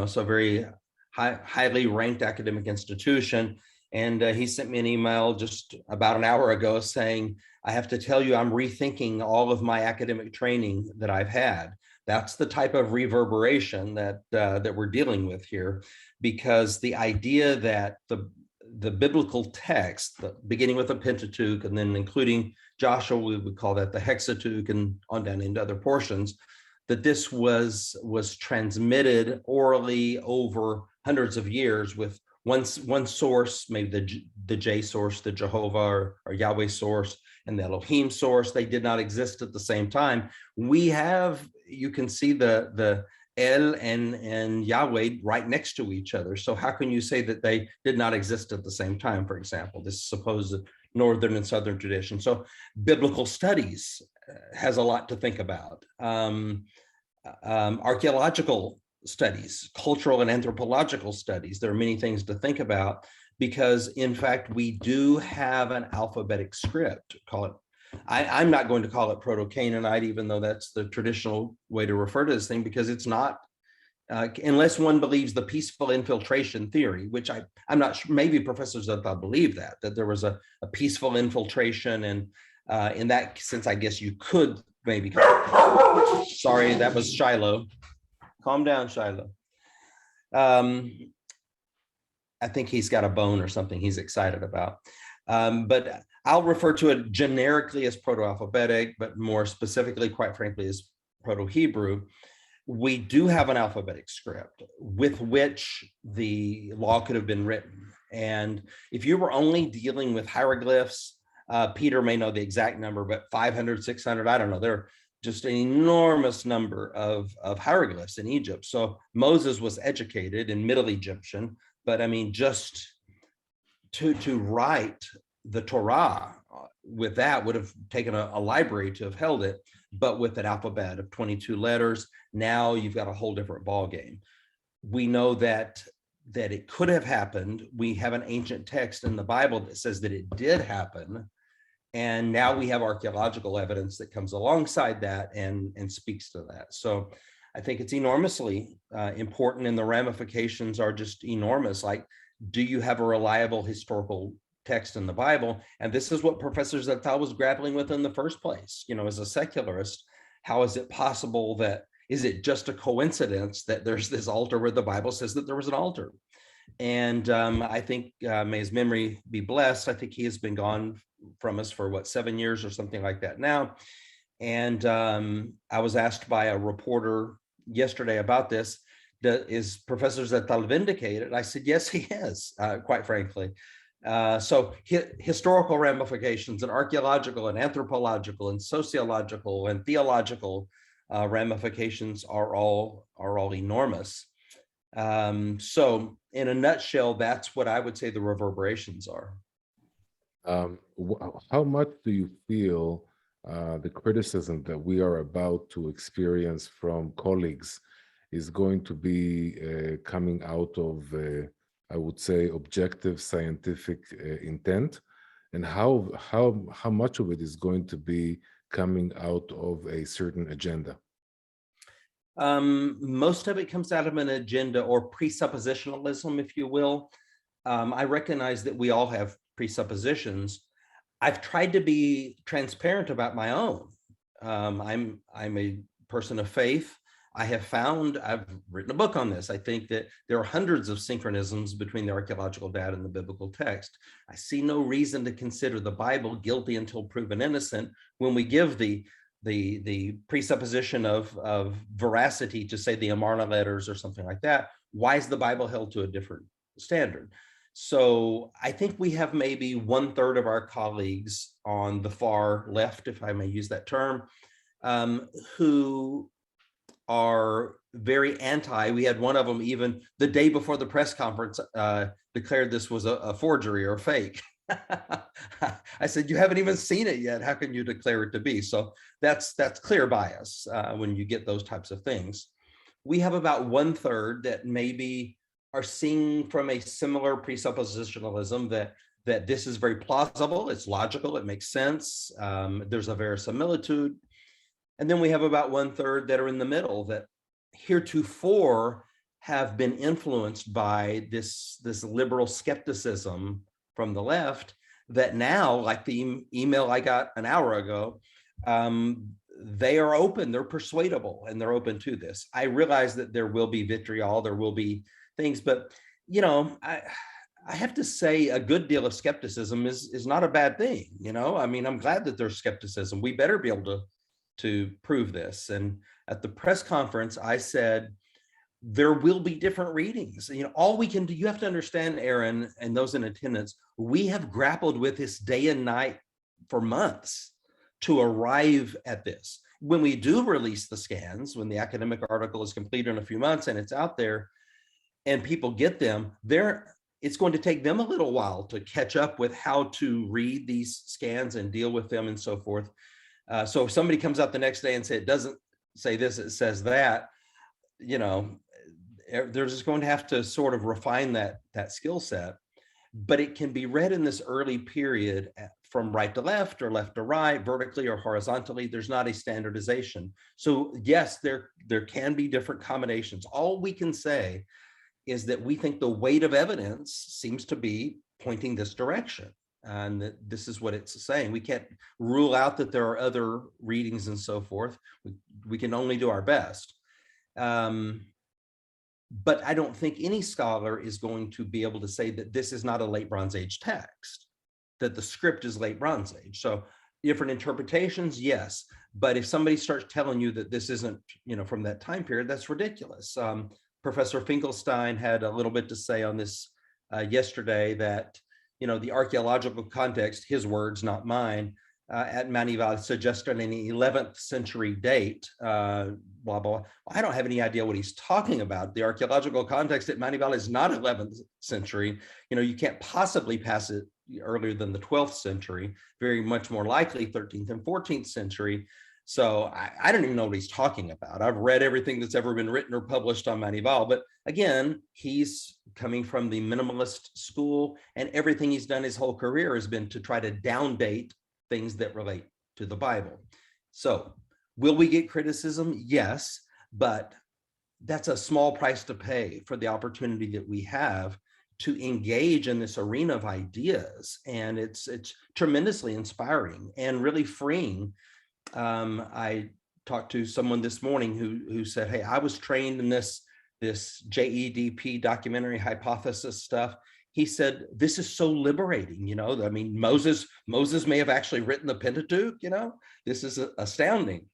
so very highly ranked academic institution. And he sent me an email just about an hour ago saying, I have to tell you, I'm rethinking all of my academic training that I've had. That's the type of reverberation that we're dealing with here, because the idea that the biblical text, beginning with the Pentateuch and then including Joshua, we would call that the Hexateuch, and on down into other portions, that this was transmitted orally over hundreds of years with one source, maybe the J source, the Jehovah or Yahweh source, and the Elohim source. They did not exist at the same time. We have, you can see the El and Yahweh right next to each other. So how can you say that they did not exist at the same time, for example, this supposed northern and southern tradition? So biblical studies has a lot to think about. Archaeological studies, cultural and anthropological studies, there are many things to think about, because in fact, we do have an alphabetic script, call it, I'm not going to call it Proto-Canaanite, even though that's the traditional way to refer to this thing, because it's not, unless one believes the peaceful infiltration theory, which I'm not sure, maybe professors of thought believe that there was a peaceful infiltration, and in that sense, I guess you could maybe, sorry, that was Shiloh. Calm down, Shiloh. I think he's got a bone or something he's excited about. But I'll refer to it generically as Proto-alphabetic, but more specifically, quite frankly, as Proto-Hebrew. We do have an alphabetic script with which the law could have been written. And if you were only dealing with hieroglyphs, Peter may know the exact number, but 500, 600, I don't know. There are just an enormous number of hieroglyphs in Egypt. So Moses was educated in Middle Egyptian, but I mean, just to write the Torah with that would have taken a library to have held it, but with an alphabet of 22 letters, now you've got a whole different ball game. We know that it could have happened. We have an ancient text in the Bible that says that it did happen. And now we have archaeological evidence that comes alongside that and speaks to that. So I think it's enormously important, and the ramifications are just enormous. Like, do you have a reliable historical text in the Bible? And this is what Professor Zettal was grappling with in the first place. You know, as a secularist, how is it possible that, is it just a coincidence that there's this altar where the Bible says that there was an altar? And I think, may his memory be blessed, I think he has been gone from us for 7 years or something like that now. And I was asked by a reporter yesterday about this, is Professor Zettal vindicated? I said, yes, he is, quite frankly. So historical ramifications and archaeological and anthropological and sociological and theological ramifications are all enormous. So in a nutshell, that's what I would say the reverberations are. How much do you feel the criticism that we are about to experience from colleagues is going to be coming out of, I would say, objective scientific intent, and how much of it is going to be coming out of a certain agenda? Most of it comes out of an agenda or presuppositionalism, if you will. I recognize that we all have presuppositions. I've tried to be transparent about my own. I'm a person of faith. I've written a book on this. I think that there are hundreds of synchronisms between the archaeological data and the biblical text. I see no reason to consider the Bible guilty until proven innocent when we give the presupposition of veracity to, say, the Amarna letters or something like that. Why is the Bible held to a different standard? So I think we have maybe 1/3 of our colleagues on the far left, if I may use that term, who are very anti. We had one of them even the day before the press conference declared this was a forgery or fake. I said, you haven't even seen it yet. How can you declare it to be? So that's clear bias when you get those types of things. We have about 1/3 that maybe are seeing from a similar presuppositionalism that this is very plausible, it's logical, it makes sense, there's a verisimilitude. And then we have about 1/3 that are in the middle that heretofore have been influenced by this liberal skepticism from the left that now, like the email I got an hour ago, they are open, they're persuadable, and they're open to this. I realize that there will be vitriol, there will be things, but I have to say a good deal of skepticism is not a bad thing. I mean, I'm glad that there's skepticism. We better be able to prove this. And at the press conference, I said, there will be different readings. All we can do, you have to understand, Aaron, and those in attendance, we have grappled with this day and night for months to arrive at this. When we do release the scans, when the academic article is complete in a few months and it's out there and people get them, it's going to take them a little while to catch up with how to read these scans and deal with them and so forth. So if somebody comes out the next day and say, it doesn't say this, it says that, they're just going to have to sort of refine that skill set. But it can be read in this early period from right to left or left to right, vertically or horizontally. There's not a standardization. So yes, there can be different combinations. All we can say is that we think the weight of evidence seems to be pointing this direction. And that this is what it's saying. We can't rule out that there are other readings and so forth. We can only do our best. But I don't think any scholar is going to be able to say that this is not a late Bronze Age text, that the script is late Bronze Age. So different interpretations, yes. But if somebody starts telling you that this isn't, from that time period, that's ridiculous. Professor Finkelstein had a little bit to say on this yesterday, that, the archaeological context, his words, not mine, at Manival suggested an 11th century date, blah, blah. I don't have any idea what he's talking about. The archaeological context at Manival is not 11th century. You can't possibly pass it earlier than the 12th century, very much more likely 13th and 14th century. So I don't even know what he's talking about. I've read everything that's ever been written or published on Manival, but again, he's coming from the minimalist school, and everything he's done his whole career has been to try to down-date things that relate to the Bible. So will we get criticism? Yes, but that's a small price to pay for the opportunity that we have to engage in this arena of ideas. And it's tremendously inspiring and really freeing. I talked to someone this morning who said, hey, I was trained in this JEDP documentary hypothesis stuff. He said, this is so liberating, I mean, Moses may have actually written the Pentateuch, this is astounding.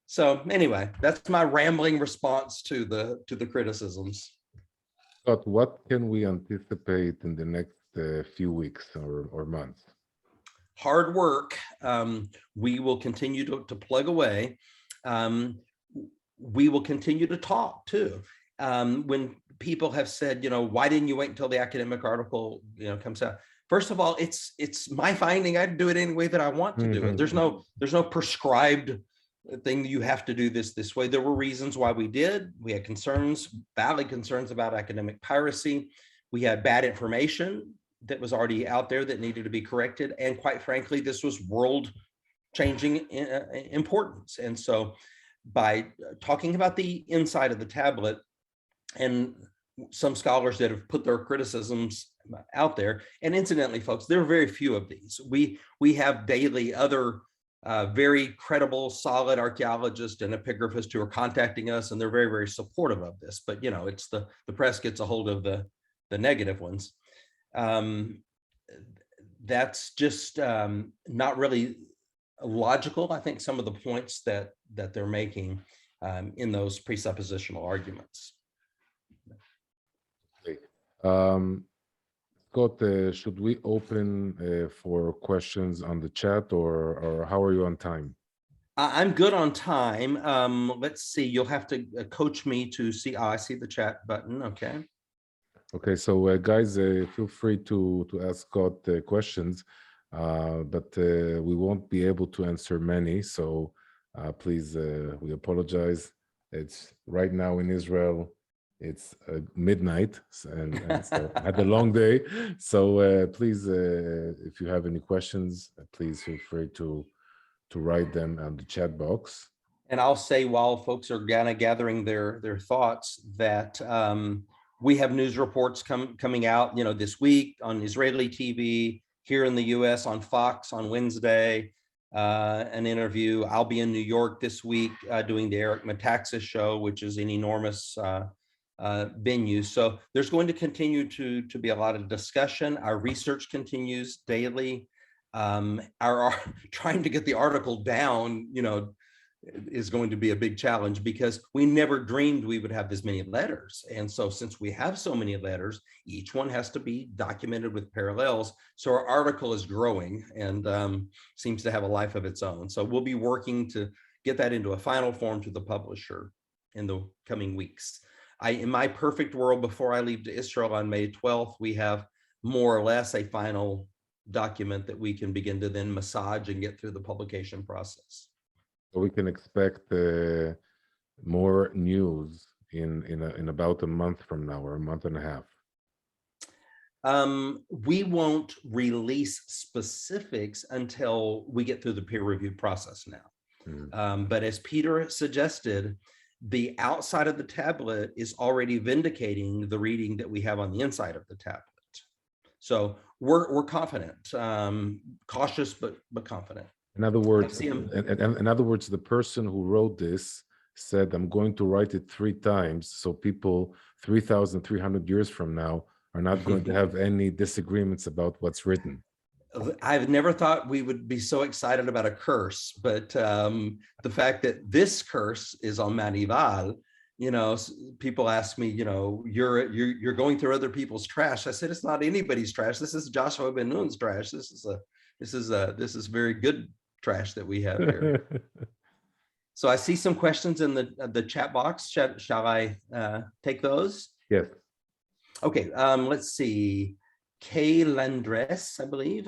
So anyway, that's my rambling response to the criticisms. Scott, what can we anticipate in the next few weeks or months? Hard work. We will continue to plug away. We will continue to talk too. When people have said, why didn't you wait until the academic article, comes out? First of all, it's my finding. I do it any way that I want to do it. There's no prescribed thing that you have to do this way. There were reasons why we did. We had valid concerns about academic piracy. We had bad information that was already out there that needed to be corrected. And quite frankly, this was world-changing importance. And so by talking about the inside of the tablet, and some scholars that have put their criticisms out there, and incidentally, folks, there are very few of these. We have daily other very credible, solid archaeologists and epigraphists who are contacting us, and they're very, very supportive of this. But it's the press gets a hold of the negative ones. That's just not really logical. I think some of the points that they're making in those presuppositional arguments. Okay. Scott, should we open for questions on the chat, or how are you on time? I'm good on time. Let's see. You'll have to coach me to see. I see the chat button. Okay. Okay, so guys, feel free to ask Scott questions, but we won't be able to answer many. So please, we apologize. It's right now in Israel. It's midnight, and so I had a long day. So please, if you have any questions, please feel free to write them on the chat box. And I'll say, while folks are kind of gathering their thoughts, that we have news reports coming out, this week on Israeli TV, here in the US on Fox on Wednesday, an interview. I'll be in New York this week doing the Eric Metaxas show, which is an enormous venue. So there's going to continue to be a lot of discussion. Our research continues daily. Our trying to get the article down, is going to be a big challenge because we never dreamed we would have this many letters. And so since we have so many letters, each one has to be documented with parallels. So our article is growing and seems to have a life of its own. So we'll be working to get that into a final form to the publisher in the coming weeks. In my perfect world, before I leave to Israel on May 12th, we have more or less a final document that we can begin to then massage and get through the publication process. So we can expect more news in about a month from now, or a month and a half. We won't release specifics until we get through the peer review process now. But as Peter suggested, the outside of the tablet is already vindicating the reading that we have on the inside of the tablet. So we're confident, cautious but confident. In other words, the person who wrote this said, I'm going to write it 3 times so people 3,300 years from now are not going to have any disagreements about what's written. I've never thought we would be so excited about a curse, but the fact that this curse is on Manival, people ask me, you're going through other people's trash. I said, it's not anybody's trash. This is Joshua Ben Nun's trash. This is very good trash that we have here. So I see some questions in the chat box. Shall I take those? Yes. Okay, let's see. Kay Landres, I believe.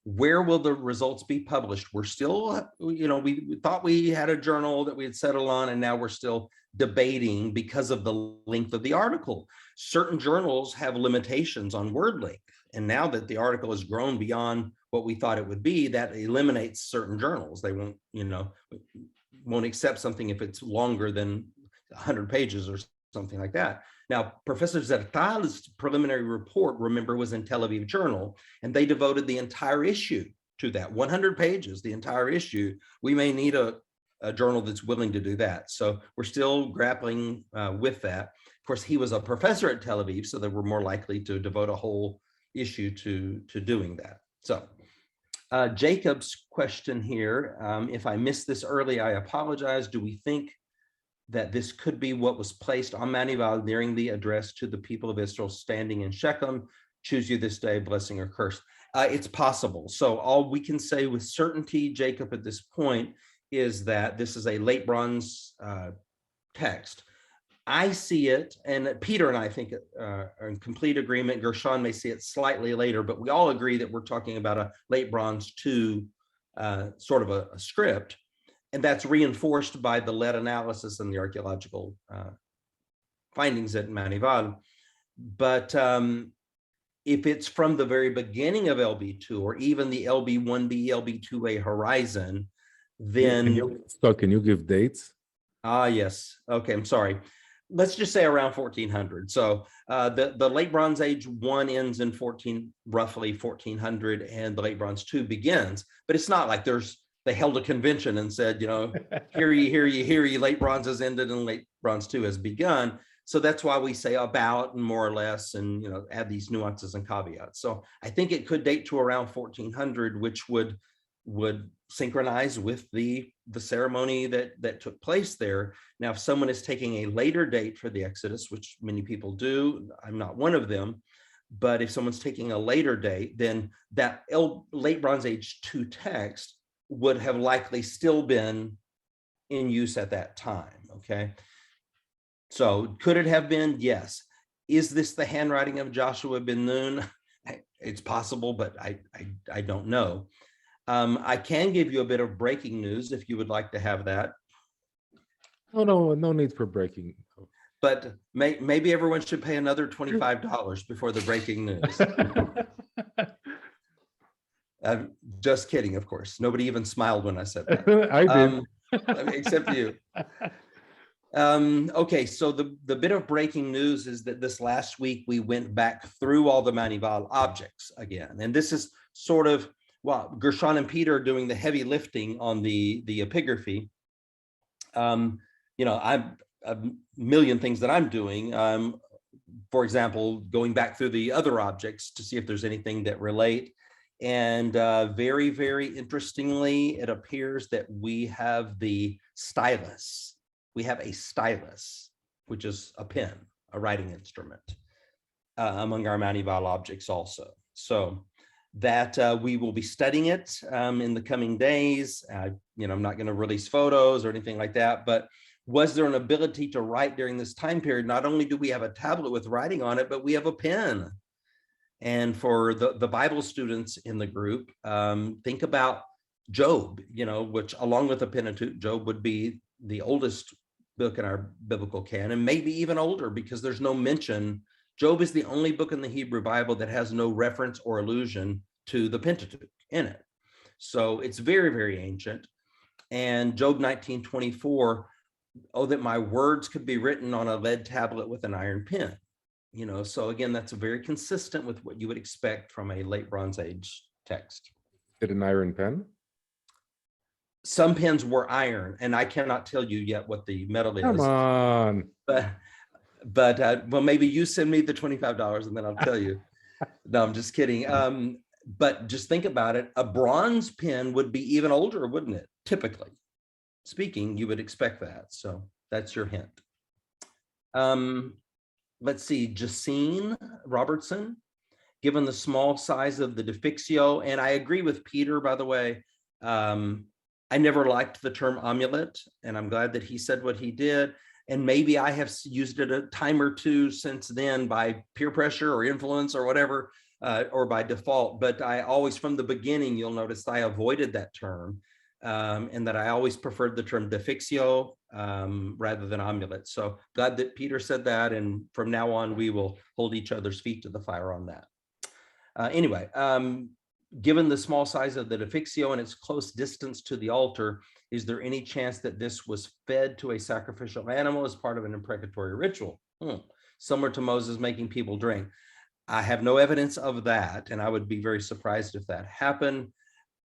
Where will the results be published? We're still, we thought we had a journal that we had settled on, and now we're still debating because of the length of the article. Certain journals have limitations on word length. And now that the article has grown beyond what we thought it would be, that eliminates certain journals. They won't accept something if it's longer than 100 pages or something like that. Now, Professor Zertal's preliminary report, remember, was in Tel Aviv Journal, and they devoted the entire issue to that, 100 pages, the entire issue. We may need a journal that's willing to do that. So we're still grappling with that. Of course, he was a professor at Tel Aviv, so they were more likely to devote a whole issue to doing that. So Jacob's question here, if I missed this early, I apologize. Do we think that this could be what was placed on Manival during the address to the people of Israel standing in Shechem? Choose you this day, blessing or curse. It's possible. So all we can say with certainty, Jacob, at this point, is that this is a late bronze text. I see it, and Peter and I think are in complete agreement. Gershon may see it slightly later, but we all agree that we're talking about a late bronze 2 sort of a script. And that's reinforced by the lead analysis and the archaeological findings at Manival. But if it's from the very beginning of LB2 or even the LB1B, LB2A horizon, then... Can you give dates? Yes. Okay, I'm sorry. Let's just say around 1400. So the late Bronze Age 1 ends in roughly 1400, and the late Bronze 2 begins. But it's not like they held a convention and said, hear ye, late bronze has ended and late bronze 2 has begun. So that's why we say about and more or less, and add these nuances and caveats. So I think it could date to around 1400, which would synchronize with the ceremony that took place there. Now, if someone is taking a later date for the Exodus, which many people do, I'm not one of them, but if someone's taking a later date, then that late Bronze Age 2 text would have likely still been in use at that time, okay? So could it have been? Yes. Is this the handwriting of Joshua ben Nun? It's possible, but I don't know. I can give you a bit of breaking news if you would like to have that. No need for breaking. But maybe everyone should pay another $25 before the breaking news. Just kidding, of course. Nobody even smiled when I said that. I did. Except you. Okay, so the bit of breaking news is that this last week we went back through all the Manival objects again. And this is sort of, well, Gershon and Peter are doing the heavy lifting on the epigraphy. I've a million things that I'm doing. For example, going back through the other objects to see if there's anything that relate. And very, very interestingly, it appears that we have the stylus. We have a stylus, which is a pen, a writing instrument, among our Manival objects also. So that we will be studying it in the coming days. I'm not going to release photos or anything like that, but was there an ability to write during this time period? Not only do we have a tablet with writing on it, but we have a pen. And for the Bible students in the group, think about Job, which along with the Pentateuch, Job would be the oldest book in our biblical canon, maybe even older, because there's no mention. Job is the only book in the Hebrew Bible that has no reference or allusion to the Pentateuch in it. So it's very, very ancient. And Job 19:24, oh, that my words could be written on a lead tablet with an iron pen. So again, that's very consistent with what you would expect from a late Bronze Age text. Did an iron pen? Some pens were iron, and I cannot tell you yet what the metal is. Come on. But well, maybe you send me the $25 and then I'll tell you. No, I'm just kidding. But just think about it. A bronze pen would be even older, wouldn't it? Typically speaking, you would expect that. So that's your hint. Let's see, Jacine Robertson, given the small size of the defixio, and I agree with Peter, by the way. I never liked the term amulet, and I'm glad that he said what he did. And maybe I have used it a time or two since then by peer pressure or influence or whatever, or by default. But I always, from the beginning, you'll notice I avoided that term, and that I always preferred the term defixio rather than amulet. So glad that Peter said that. And from now on, we will hold each other's feet to the fire on that. Anyway, given the small size of the defixio and its close distance to the altar, is there any chance that this was fed to a sacrificial animal as part of an imprecatory ritual? Similar to Moses making people drink. I have no evidence of that, and I would be very surprised if that happened.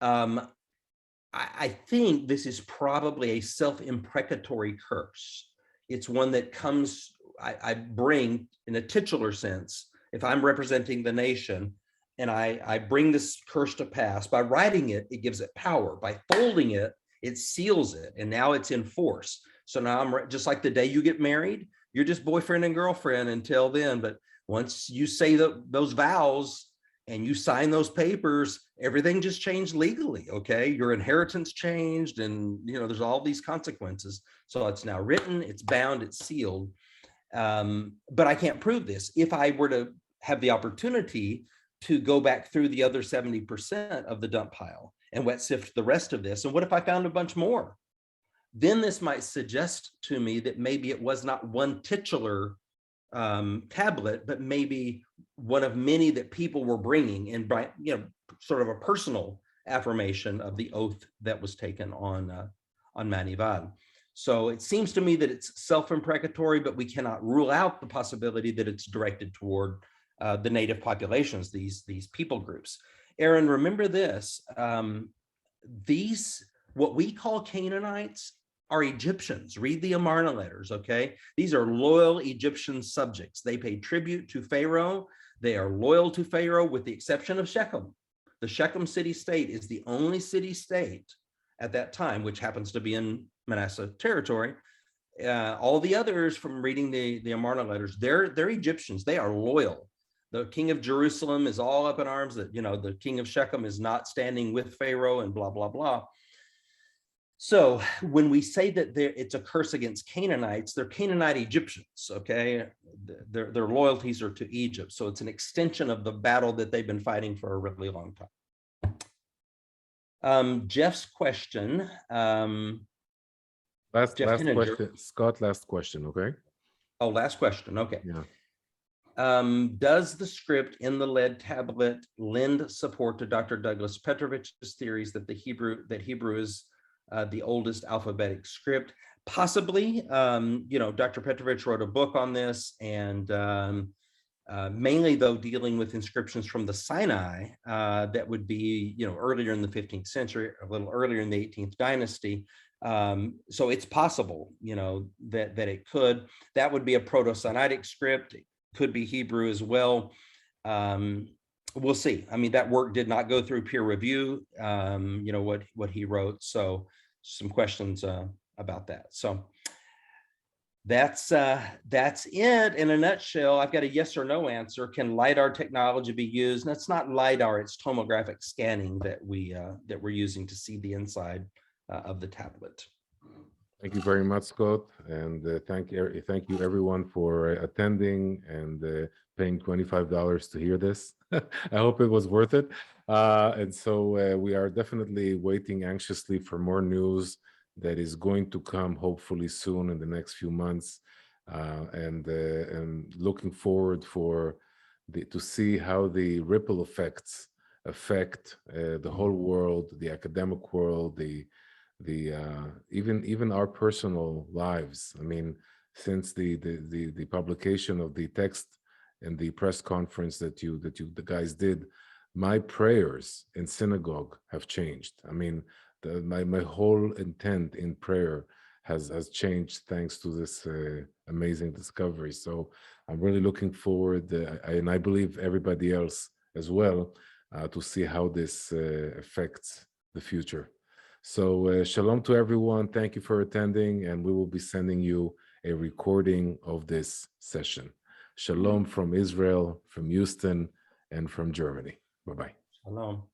I think this is probably a self-imprecatory curse. It's one that comes, I bring in a titular sense, if I'm representing the nation, and I bring this curse to pass. By writing it, it gives it power. By folding it, it seals it, and now it's in force. So now I'm just like the day you get married, you're just boyfriend and girlfriend until then. But once you say those vows and you sign those papers, everything just changed legally, okay? Your inheritance changed, and there's all these consequences. So it's now written, it's bound, it's sealed. But I can't prove this. If I were to have the opportunity to go back through the other 70% of the dump pile and wet sift the rest of this, and what if I found a bunch more? Then this might suggest to me that maybe it was not one titular tablet, but maybe one of many that people were bringing in, sort of a personal affirmation of the oath that was taken on Manival. So it seems to me that it's self-imprecatory, but we cannot rule out the possibility that it's directed toward the native populations, these people groups. Aaron, remember this, these, what we call Canaanites, are Egyptians. Read the Amarna letters, okay? These are loyal Egyptian subjects. They pay tribute to Pharaoh. They are loyal to Pharaoh with the exception of Shechem. The Shechem city-state is the only city-state at that time, which happens to be in Manasseh territory. All the others, from reading the Amarna letters, they're Egyptians. They are loyal. The king of Jerusalem is all up in arms that, the king of Shechem is not standing with Pharaoh and blah, blah, blah. So when we say that it's a curse against Canaanites, they're Canaanite Egyptians, okay? Their loyalties are to Egypt. So it's an extension of the battle that they've been fighting for a really long time. Jeff's question. Last question, Scott, last question, okay? Oh, last question, okay. Yeah. Does the script in the lead tablet lend support to Dr. Douglas Petrovich's theories that Hebrew is the oldest alphabetic script? Possibly, Dr. Petrovich wrote a book on this, and mainly though dealing with inscriptions from the Sinai that would be, earlier in the 15th century, a little earlier in the 18th dynasty. So it's possible, that it could. That would be a Proto-Sinaitic script. It could be Hebrew as well. We'll see. I mean, that work did not go through peer review, what he wrote. So some questions about that. So that's it in a nutshell. I've got a yes or no answer. Can LiDAR technology be used? And it's not LiDAR, it's tomographic scanning that we're using to see the inside of the tablet. Thank you very much, Scott, and thank you everyone for attending and paying $25 to hear this. I hope it was worth it. And so we are definitely waiting anxiously for more news that is going to come hopefully soon in the next few months, and looking forward to see how the ripple effects affect the whole world, the academic world, even our personal lives. I mean, since the publication of the text and the press conference that the guys did, my prayers in synagogue have changed. I mean, my whole intent in prayer has changed thanks to this amazing discovery. So I'm really looking forward, and I believe everybody else as well, to see how this affects the future. So shalom to everyone. Thank you for attending, and we will be sending you a recording of this session. Shalom from Israel, from Houston, and from Germany. Bye-bye. Shalom.